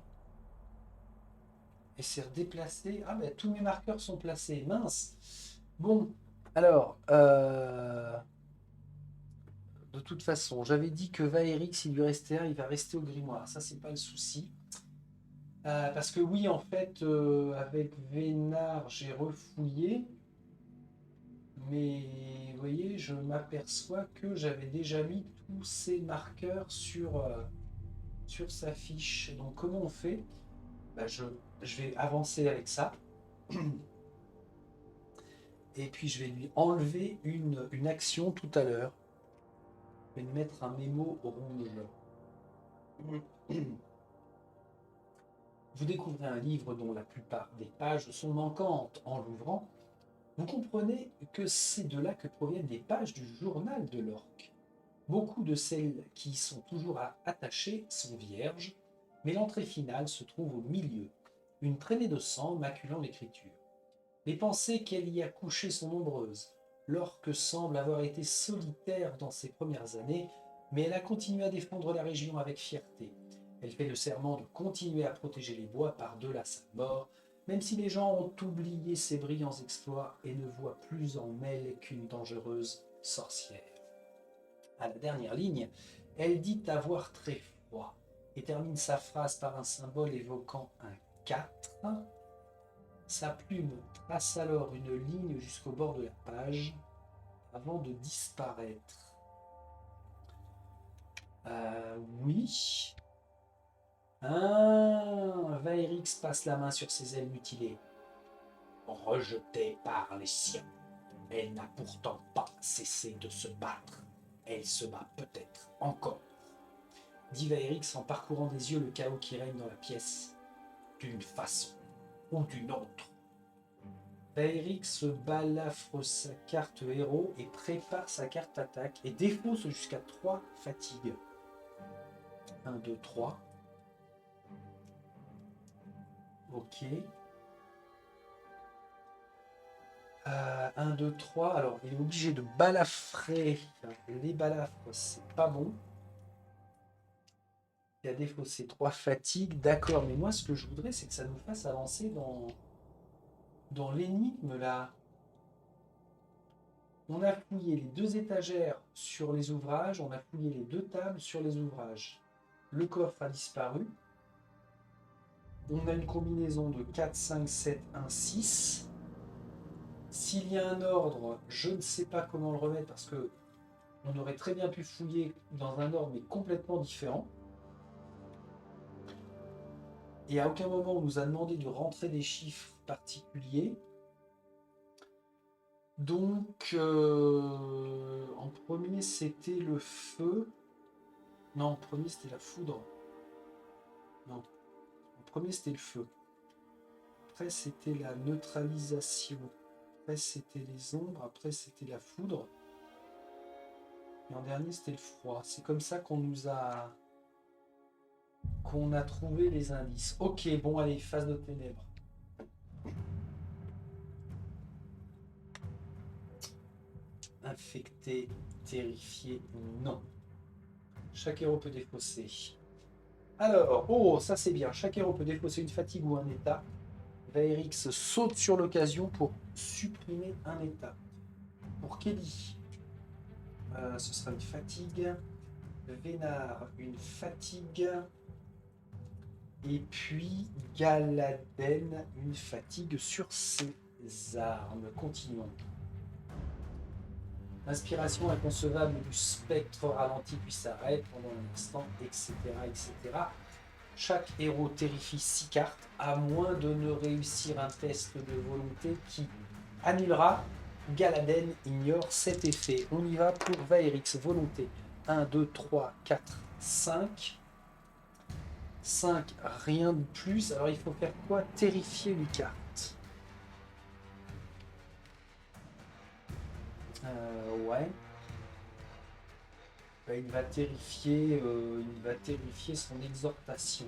Elle s'est redéplacée. Ah, bah, tous mes marqueurs sont placés. Mince. Bon, alors... De toute façon, j'avais dit que Vaéric, s'il lui restait un, il va rester au grimoire. Ça, c'est pas le souci. Parce que oui, en fait, avec Vénard, j'ai refouillé. Mais vous voyez, je m'aperçois que j'avais déjà mis tous ces marqueurs sur sa fiche. Donc comment on fait? Bah, je vais avancer avec ça. Et puis je vais lui enlever une action tout à l'heure. Je vais lui mettre un mémo rouge. Vous découvrez un livre dont la plupart des pages sont manquantes en l'ouvrant. Vous comprenez que c'est de là que proviennent les pages du journal de l'orque. Beaucoup de celles qui y sont toujours attachées sont vierges, mais l'entrée finale se trouve au milieu, une traînée de sang maculant l'écriture. Les pensées qu'elle y a couchées sont nombreuses. L'orque semble avoir été solitaire dans ses premières années, mais elle a continué à défendre la région avec fierté. Elle fait le serment de continuer à protéger les bois par-delà sa mort, même si les gens ont oublié ses brillants exploits et ne voient plus en elle qu'une dangereuse sorcière. À la dernière ligne, elle dit avoir très froid et termine sa phrase par un symbole évoquant un 4. Sa plume trace alors une ligne jusqu'au bord de la page avant de disparaître. Oui. Vaerix passe la main sur ses ailes mutilées. Rejetée par les siens, elle n'a pourtant pas cessé de se battre. Elle se bat peut-être encore, dit Vaerix en parcourant des yeux le chaos qui règne dans la pièce. D'une façon ou d'une autre. Vaerix balafre sa carte héros et prépare sa carte attaque et défausse jusqu'à 3 fatigues. 1, 2, 3. Ok. 1, 2, 3. Alors, il est obligé de balafrer. Les balafres, c'est pas bon. Il a défaussé 3 fatigues. D'accord, mais moi, ce que je voudrais, c'est que ça nous fasse avancer dans l'énigme, là. On a fouillé les 2 étagères sur les ouvrages. On a fouillé les 2 tables sur les ouvrages. Le coffre a disparu. On a une combinaison de 4, 5, 7, 1, 6. S'il y a un ordre, je ne sais pas comment le remettre parce que on aurait très bien pu fouiller dans un ordre mais complètement différent. Et à aucun moment on nous a demandé de rentrer des chiffres particuliers. Donc en premier c'était le feu. Non, en premier c'était la foudre. Non, en premier c'était le feu. Après c'était la neutralisation. Après c'était les ombres. Après c'était la foudre. Et en dernier, c'était le froid. C'est comme ça qu'on a trouvé les indices. Ok, bon, allez, phase de ténèbres. Infecté, terrifié, non. Chaque héros peut défausser. Alors, oh, ça c'est bien. Chaque héros peut défausser une fatigue ou un état. Vaerix saute sur l'occasion pour supprimer un état. Pour Kelly, ce sera une fatigue. Vénard, une fatigue. Et puis Galaden, une fatigue sur ses armes. Continuons. L'inspiration inconcevable du spectre ralentit puis s'arrête pendant un instant, etc., etc. Chaque héros terrifie 6 cartes, à moins de ne réussir un test de volonté qui annulera. Galaden ignore cet effet. On y va pour Vaerix. Volonté. 1, 2, 3, 4, 5. 5, rien de plus. Alors il faut faire quoi? Terrifier une carte. Ouais. Il va terrifier son exhortation.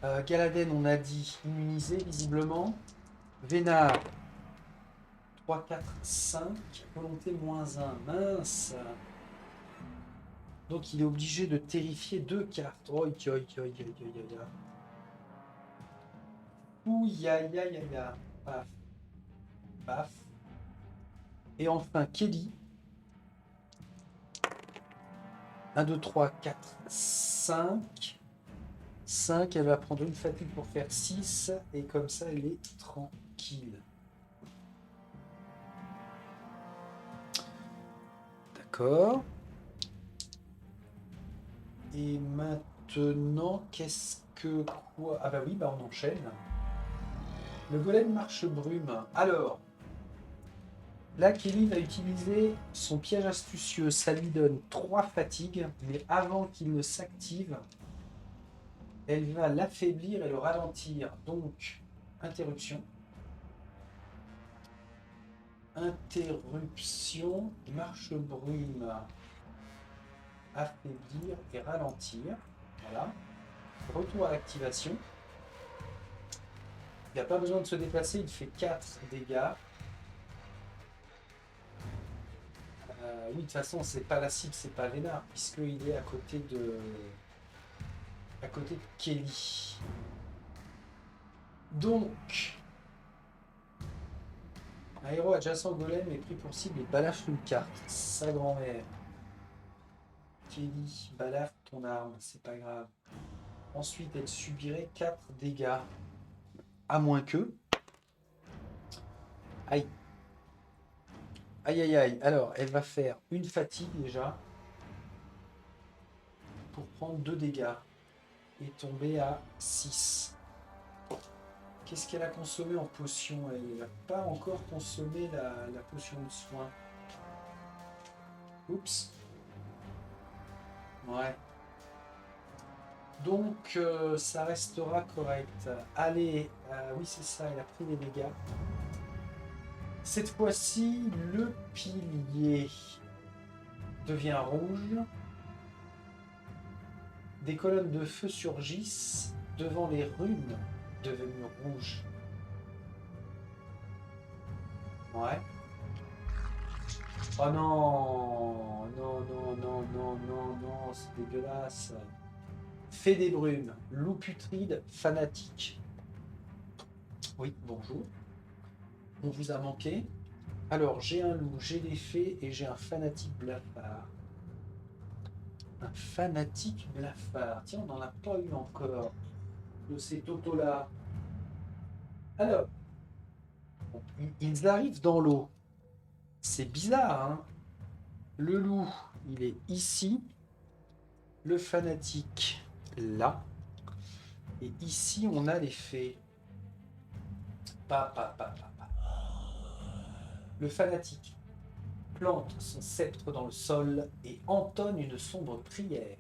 Galaden, on a dit immunisé visiblement. Vénard, 3, 4, 5. Volonté -1. Mince. Donc il est obligé de terrifier 2 cartes. Oh, Ouya. Paf. Paf. Et enfin Kelly. 1, 2, 3, 4, 5. 5, elle va prendre une fatigue pour faire 6. Et comme ça, elle est tranquille. D'accord. Et maintenant, qu'est-ce que quoi? Ah bah oui, bah on enchaîne. Le golem marche brume. Alors, là, Kelly va utiliser son piège astucieux. Ça lui donne 3 fatigues, mais avant qu'il ne s'active, elle va l'affaiblir et le ralentir. Donc, interruption. Interruption, marche brume, affaiblir et ralentir. Voilà. Retour à l'activation. Il n'a pas besoin de se déplacer, il fait 4 dégâts. Oui, de toute façon, c'est pas la cible, c'est pas Vénard, puisqu'il est à côté de Kelly. Donc, un héros adjacent au golem est pris pour cible et balafre une carte. Sa grand-mère. Kelly, balafre ton arme, c'est pas grave. Ensuite, elle subirait 4 dégâts. À moins que... Aïe. Aïe, aïe, aïe. Alors, elle va faire une fatigue déjà. Pour prendre 2 dégâts. Et tomber à 6. Qu'est-ce qu'elle a consommé en potion? Elle n'a pas encore consommé la potion de soin. Oups. Ouais. Donc, ça restera correct. Allez, oui, c'est ça, elle a pris les dégâts. Cette fois-ci, le pilier devient rouge. Des colonnes de feu surgissent devant les runes devenues rouges. Ouais. Oh non! Non, non, non, non, non, non, c'est dégueulasse. Fée des brumes, loup putride, fanatique. Oui, bonjour. On vous a manqué. Alors, j'ai un loup, j'ai des fées et j'ai un fanatique blafard. Un fanatique blafard. Tiens, on n'en a pas eu encore de ces totos-là. Alors, ils arrivent dans l'eau. C'est bizarre, hein? Le loup, il est ici. Le fanatique, là. Et ici, on a les fées. Pa. Le fanatique plante son sceptre dans le sol et entonne une sombre prière.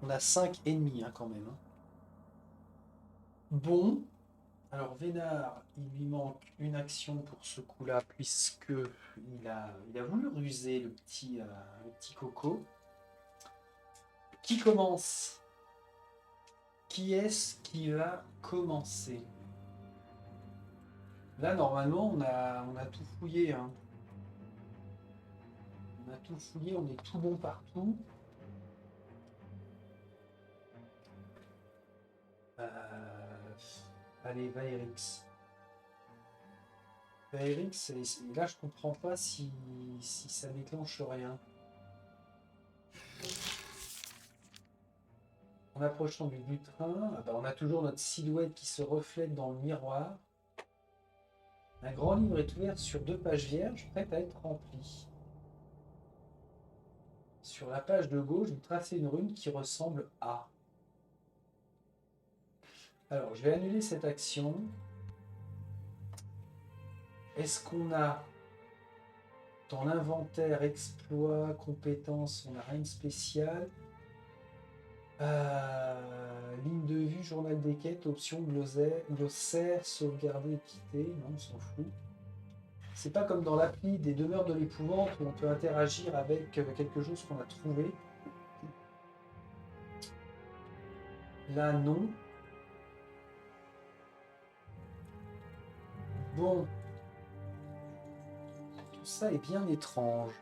On a 5 ennemis hein, quand même. Hein. Bon. Alors Vénard, il lui manque une action pour ce coup-là, puisque il a voulu ruser le petit coco. Qui commence? Qui est-ce qui va commencer? Là, normalement, on a tout fouillé. Hein. On a tout fouillé, on est tout bon partout. Allez, Vaerix. Vaerix, là, je comprends pas si ça déclenche rien. En approchant du lutrin, on a toujours notre silhouette qui se reflète dans le miroir. Un grand livre est ouvert sur 2 pages vierges, prêtes à être remplies. Sur la page de gauche, vous tracez une rune qui ressemble à... Alors, je vais annuler cette action. Est-ce qu'on a dans l'inventaire, exploit, compétences, on n'a rien de spécial. Ligne de vue, journal des quêtes, option, glossaire, sauvegarder et quitter. Non, on s'en fout. C'est pas comme dans l'appli des demeures de l'épouvante où on peut interagir avec quelque chose qu'on a trouvé. Là, non. Bon. Tout ça est bien étrange.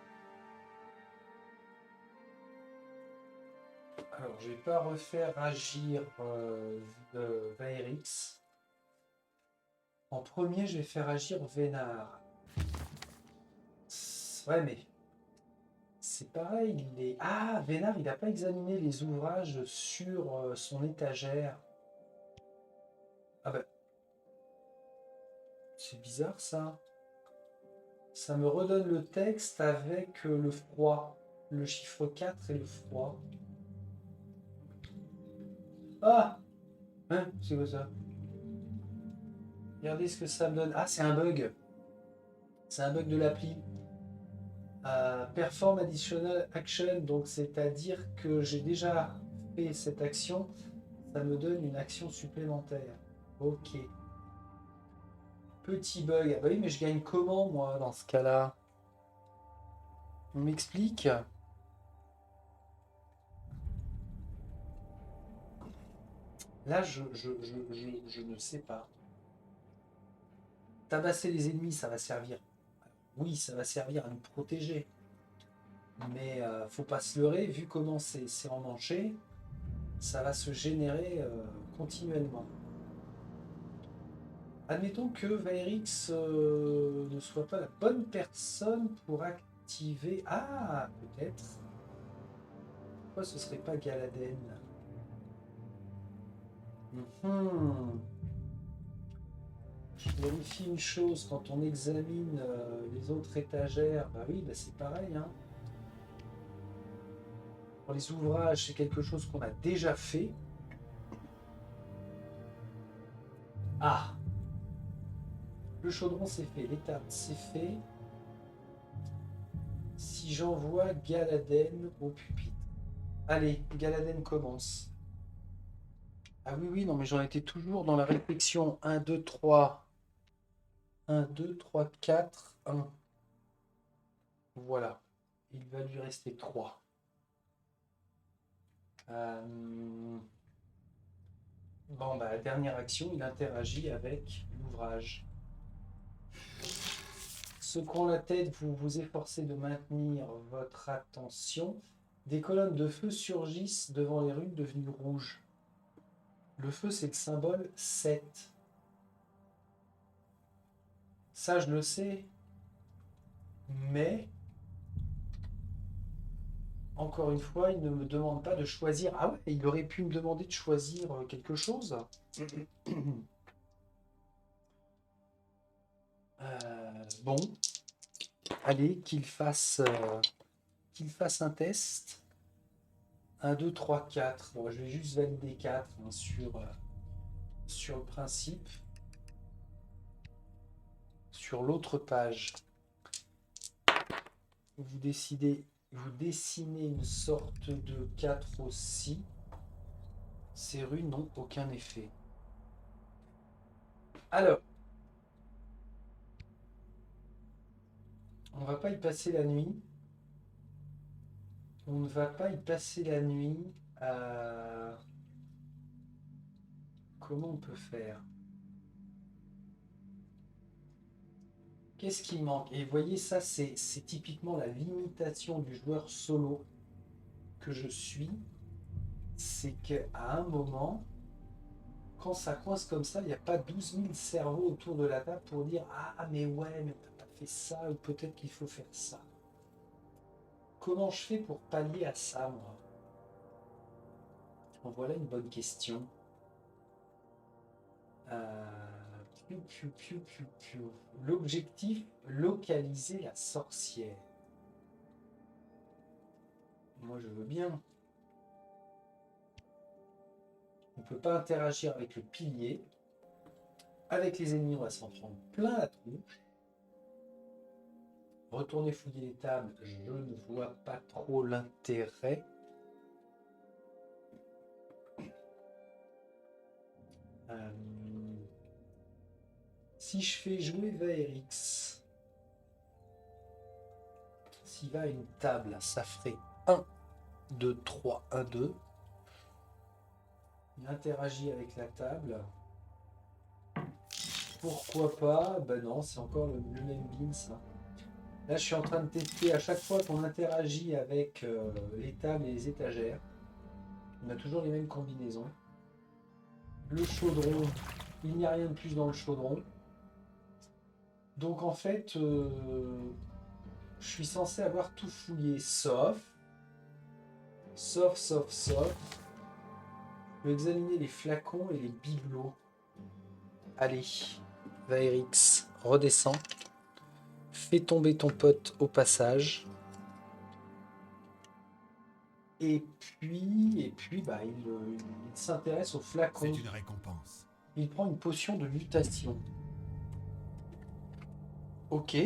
Alors, je vais pas refaire agir Vaerix. En premier, je vais faire agir Vénard. Ouais, mais c'est pareil. Ah, Vénard, il n'a pas examiné les ouvrages sur son étagère. Ah ben, c'est bizarre ça. Ça me redonne le texte avec le froid. Le chiffre 4 et le froid. Ah! Hein, c'est quoi ça? Regardez ce que ça me donne. Ah, c'est un bug. C'est un bug de l'appli. Perform additional action, donc c'est-à-dire que j'ai déjà fait cette action, ça me donne une action supplémentaire. Ok. Petit bug. Ah bah oui, mais je gagne comment, moi, dans ce cas-là? On m'explique? Là, je ne sais pas. Tabasser les ennemis, ça va servir. Oui, ça va servir à nous protéger. Mais faut pas se leurrer, vu comment c'est emmanché, ça va se générer continuellement. Admettons que Vaerix ne soit pas la bonne personne pour activer... Ah, peut-être. Pourquoi ce serait pas Galaden? Mhm. Je vérifie une chose, quand on examine les autres étagères, bah oui, bah c'est pareil, hein. Pour les ouvrages, c'est quelque chose qu'on a déjà fait. Ah! Le chaudron c'est fait, l'étape c'est fait. Si j'envoie Galaden au pupitre. Allez, Galaden commence. Ah oui, oui, non, mais j'en étais toujours dans la réflexion. 1, 2, 3. 1, 2, 3, 4, 1. Voilà. Il va lui rester 3. Bon, bah, dernière action, il interagit avec l'ouvrage. Secouant la tête, vous vous efforcez de maintenir votre attention. Des colonnes de feu surgissent devant les runes devenues rouges. Le feu, c'est le symbole 7. Ça, je le sais. Mais, encore une fois, il ne me demande pas de choisir. Ah ouais, il aurait pu me demander de choisir quelque chose. Bon, allez, qu'il fasse un test. 1, 2, 3, 4. Bon, je vais juste valider 4 hein, sur le principe. Sur l'autre page, vous dessinez une sorte de 4 aussi. Ces rues n'ont aucun effet. Alors, on va pas y passer la nuit. On ne va pas y passer la nuit. Comment on peut faire? Qu'est-ce qui manque? Et vous voyez, ça, c'est typiquement la limitation du joueur solo que je suis. C'est qu'à un moment, quand ça coince comme ça, il n'y a pas 12 000 cerveaux autour de la table pour dire ah, mais ouais, mais t'as pas fait ça, ou peut-être qu'il faut faire ça. Comment je fais pour pallier à ça, moi? Bon, voilà une bonne question. L'objectif, localiser la sorcière. Moi, je veux bien. On ne peut pas interagir avec le pilier. Avec les ennemis, on va s'en prendre plein la tronche. Retourner fouiller les tables, je ne vois pas trop l'intérêt. Si je fais jouer Vaerix, s'il va à une table, ça ferait 1, 2, 3, 1, 2. Il interagit avec la table. Pourquoi pas? Ben non, c'est encore le même bin, ça. Là, je suis en train de tester à chaque fois qu'on interagit avec les tables et les étagères. On a toujours les mêmes combinaisons. Le chaudron, il n'y a rien de plus dans le chaudron. Donc en fait, je suis censé avoir tout fouillé, sauf. Je peux examiner les flacons et les bibelots. Allez, Vaerix, redescends. Fais tomber ton pote au passage. Et puis bah, il s'intéresse aux flacons. C'est une récompense. Il prend une potion de mutation. Ok.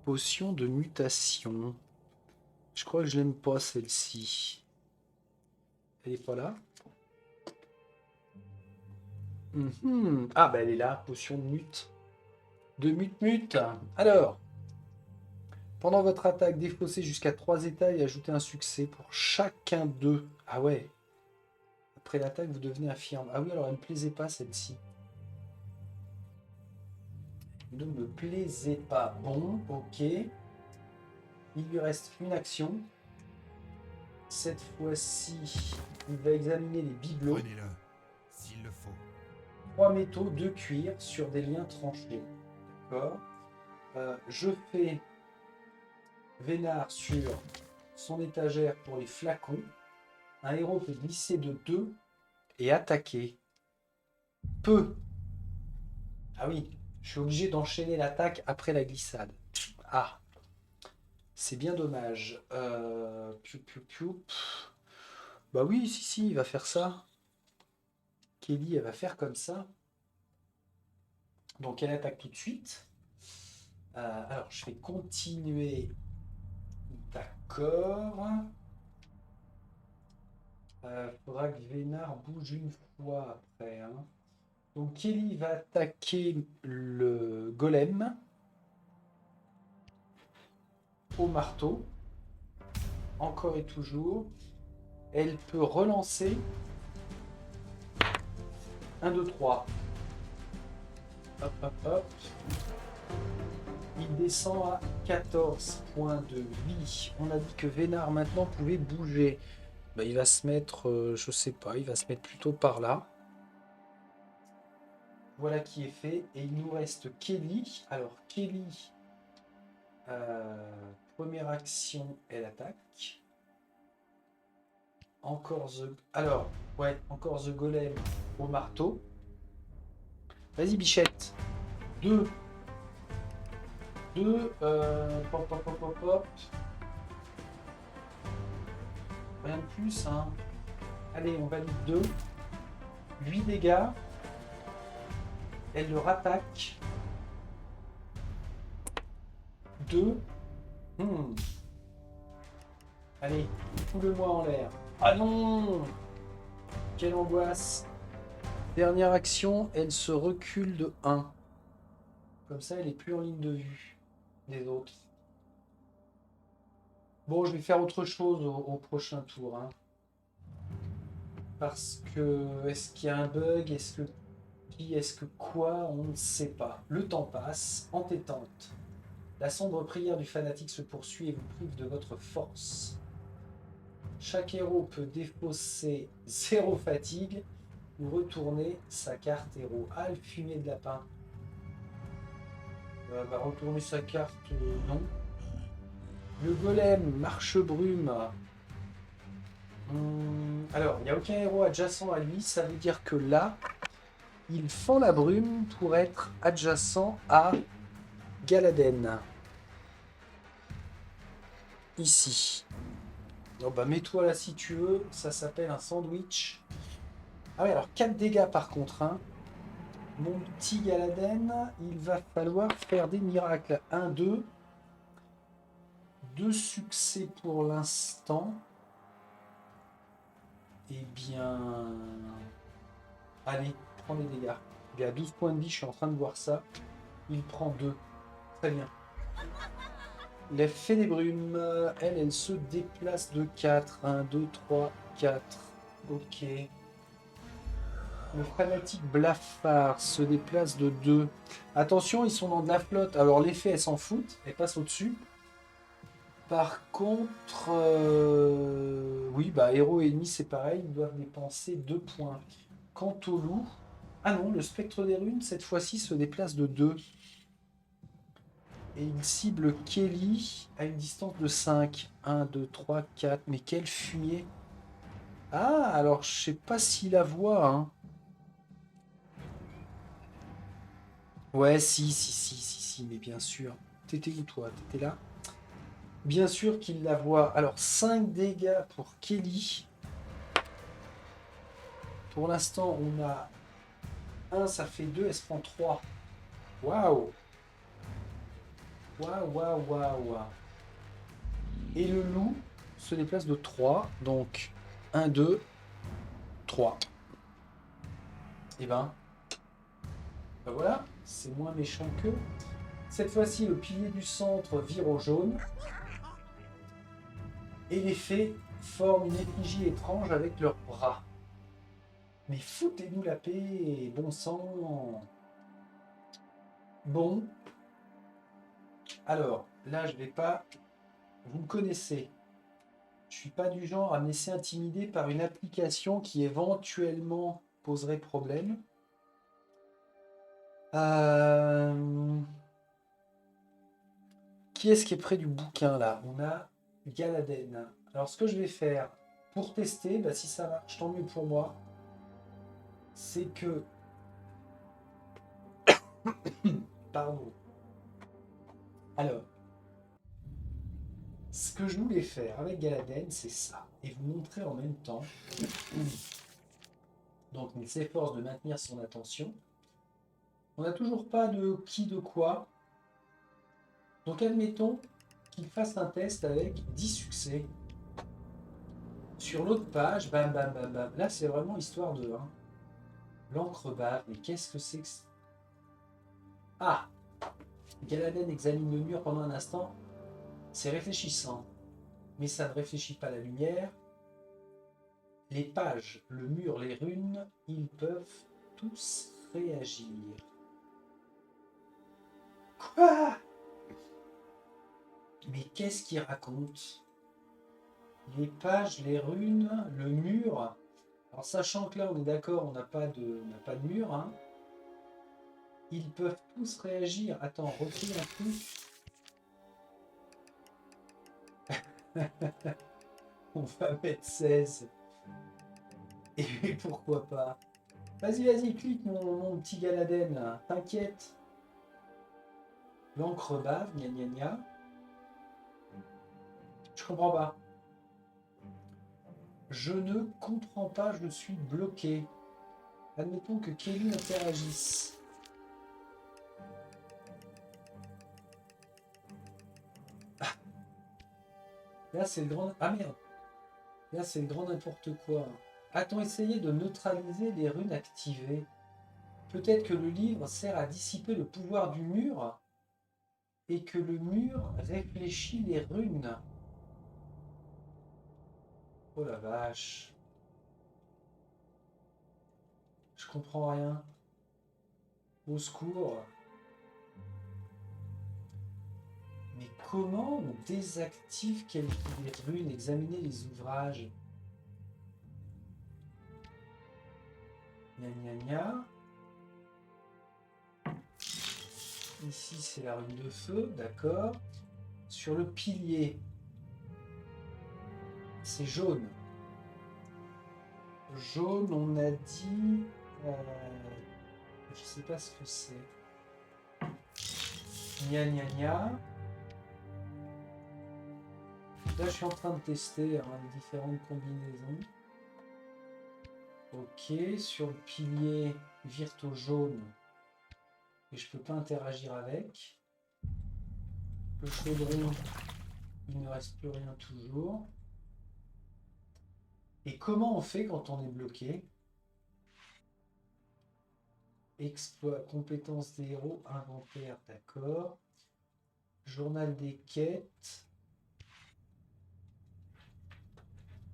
Potion de mutation. Je crois que je l'aime pas celle-ci. Elle est pas là. Mhm. Ah bah elle est là, potion de mute. De mute. Alors, pendant votre attaque, défaussez jusqu'à 3 états et ajoutez un succès pour chacun d'eux. Ah ouais. Après l'attaque, vous devenez infirme. Ah oui, alors elle me plaisait pas celle-ci. Ne me plaisait pas. Bon, ok. Il lui reste une action. Cette fois-ci, il va examiner les bibelots. Prenez-le, s'il le faut. 3 métaux, 2 cuir sur des liens tranchés. D'accord. Je fais Vénard sur son étagère pour les flacons. Un héros peut glisser de 2 et attaquer. Peut. Ah oui, je suis obligé d'enchaîner l'attaque après la glissade. Ah, c'est bien dommage. Piou, piou, piou. Bah oui, si, il va faire ça. Kelly, elle va faire comme ça. Donc elle attaque tout de suite. Alors, je vais continuer. D'accord. Faudra que Vénard bouge une fois après. Hein. Donc Kelly va attaquer le golem au marteau. Encore et toujours. Elle peut relancer. 1, 2, 3. Hop, hop, hop. Il descend à 14 points de vie. On a dit que Vénard maintenant pouvait bouger. Bah, il va se mettre, je sais pas, il va se mettre plutôt par là. Voilà qui est fait. Et il nous reste Kelly. Alors Kelly, première action, elle attaque. Encore The... Alors, ouais, encore The Golem au marteau. Vas-y Bichette. 2. Pop, pop, pop, pop, pop. Rien de plus, hein. Allez, on valide 2. 8 dégâts. Elle le rattaque. 2. Allez, foule-le-moi en l'air. Ah non! Quelle angoisse! Dernière action, elle se recule de 1. Comme ça, elle est plus en ligne de vue des autres. Bon, je vais faire autre chose au prochain tour. Hein. Parce que, est-ce qu'il y a un bug? Est-ce que qui? Est-ce que quoi? On ne sait pas. Le temps passe, entêtante. La sombre prière du fanatique se poursuit et vous prive de votre force. Chaque héros peut défausser 0 fatigue ou retourner sa carte héros. Ah, le fumier de lapin. Bah, retourner sa carte, non. Le golem, marche-brume. Alors, il n'y a aucun héros adjacent à lui. Ça veut dire que là, il fend la brume pour être adjacent à Galaden. Ici. Oh bah mets-toi là si tu veux. Ça s'appelle un sandwich. Ah oui, alors 4 dégâts par contre. Hein. Mon petit Galaden, il va falloir faire des miracles. 1, 2. 2 succès pour l'instant. Eh bien... Allez, prends les dégâts. Il est à 12 points de vie, je suis en train de voir ça. Il prend 2. Très bien. L'effet des brumes, elle se déplace de 4. 1, 2, 3, 4. Ok. Le fanatique blafard se déplace de 2. Attention, ils sont dans de la flotte. Alors l'effet, elle s'en fout. Elle passe au-dessus. Par contre, oui, bah héros et ennemi, c'est pareil. Ils doivent dépenser 2 points. Quant au loup... Ah non, le spectre des runes, cette fois-ci, se déplace de 2. Et il cible Kelly à une distance de 5. 1, 2, 3, 4. Mais quel fumier! Ah, alors je sais pas s'il la voit. Hein. Ouais, si, mais bien sûr. T'étais où toi? T'étais là? Bien sûr qu'il la voit. Alors 5 dégâts pour Kelly. Pour l'instant, on a 1, ça fait 2, elle se prend 3. Waouh! Waouh, waouh, waouh. Et le loup se déplace de 3. Donc, 1, 2, 3. Et ben voilà, c'est moins méchant que. Cette fois-ci, le pilier du centre vire au jaune. Et les fées forment une effigie étrange avec leurs bras. Mais foutez-nous la paix, bon sang. Bon. Alors, là, je vais pas... Vous me connaissez. Je suis pas du genre à me laisser intimider par une application qui éventuellement poserait problème. Qui est-ce qui est près du bouquin là? On a Galaden. Alors ce que je vais faire pour tester, bah, si ça marche, tant mieux pour moi. C'est que... Pardon. Alors, ce que je voulais faire avec Galaden, c'est ça. Et vous montrer en même temps. Donc il s'efforce de maintenir son attention. On n'a toujours pas de qui de quoi. Donc admettons qu'il fasse un test avec 10 succès. Sur l'autre page, bam bam bam bam. Là c'est vraiment histoire de... Hein. L'encre bave, mais qu'est-ce que c'est que... Ah! Galaden examine le mur pendant un instant. C'est réfléchissant. Mais ça ne réfléchit pas la lumière. Les pages, le mur, les runes, ils peuvent tous réagir. Quoi? Mais qu'est-ce qu'il raconte? Les pages, les runes, le mur. Alors sachant que là on est d'accord, on n'a pas de mur. Hein. Ils peuvent tous réagir. Attends, refais un truc. On va mettre 16. Et pourquoi pas? Vas-y, vas-y, clique mon petit Galaden là. T'inquiète. L'encre bave, gna gna gna. Je comprends pas. Je ne comprends pas, je suis bloqué. Admettons que Kelly interagisse. Ah. Là, c'est le grand... Ah merde. Là, c'est le grand n'importe quoi. A-t-on essayé de neutraliser les runes activées? Peut-être que le livre sert à dissiper le pouvoir du mur et que le mur réfléchit les runes. Oh la vache. Je comprends rien. Au secours. Mais comment on désactive quelques runes? Examiner les ouvrages. Gna gna gna. Ici, c'est la rune de feu, d'accord. Sur le pilier, c'est jaune. Jaune, on a dit... je sais pas ce que c'est. Gna gna gna. Là, je suis en train de tester hein, les différentes combinaisons. Ok, sur le pilier, Virto jaune. Et je peux pas interagir avec. Le chaudron, il ne reste plus rien toujours. Et comment on fait quand on est bloqué? Exploit, compétences des héros, inventaire, d'accord. Journal des quêtes.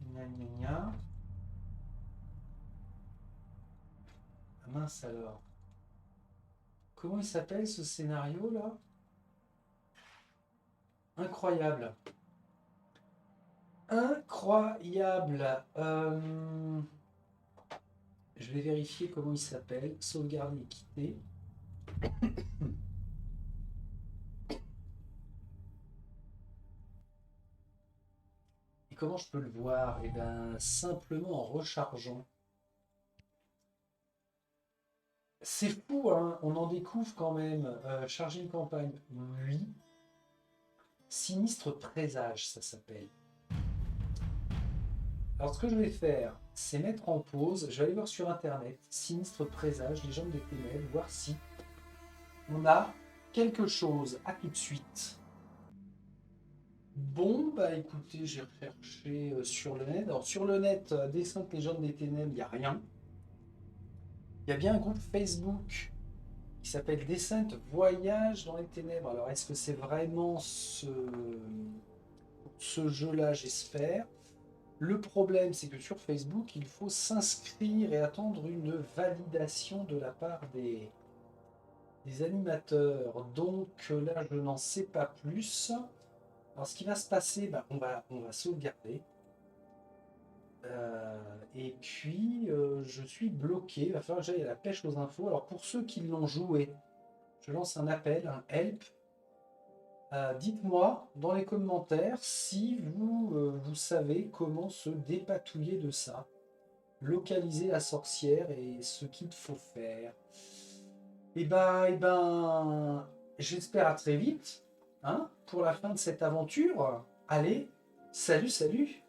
Gna gna gna. Ah mince alors. Comment il s'appelle ce scénario là? Incroyable. Incroyable. Je vais vérifier comment il s'appelle. Sauvegarder et quitter. Et comment je peux le voir? Eh bien, simplement en rechargeant. C'est fou, hein? On en découvre quand même. Charger une campagne. Oui. Sinistre présage, ça s'appelle. Alors, ce que je vais faire, c'est mettre en pause. Je vais aller voir sur Internet. Sinistre présage, Légende des ténèbres, voir si on a quelque chose. À tout de suite. Bon, bah écoutez, j'ai recherché sur le net. Alors sur le net, Descente Légende des Ténèbres, il n'y a rien. Il y a bien un groupe Facebook qui s'appelle Descente Voyage dans les Ténèbres. Alors est-ce que c'est vraiment ce jeu-là, j'espère. Le problème, c'est que sur Facebook, il faut s'inscrire et attendre une validation de la part des animateurs. Donc là, je n'en sais pas plus. Alors, ce qui va se passer, bah, on va sauvegarder. Et puis, je suis bloqué. Il va falloir que j'aille à la pêche aux infos. Alors, pour ceux qui l'ont joué, je lance un appel, un help. Dites-moi dans les commentaires si vous savez comment se dépatouiller de ça. Localiser la sorcière et ce qu'il faut faire. J'espère à très vite, hein, pour la fin de cette aventure. Allez, salut, salut!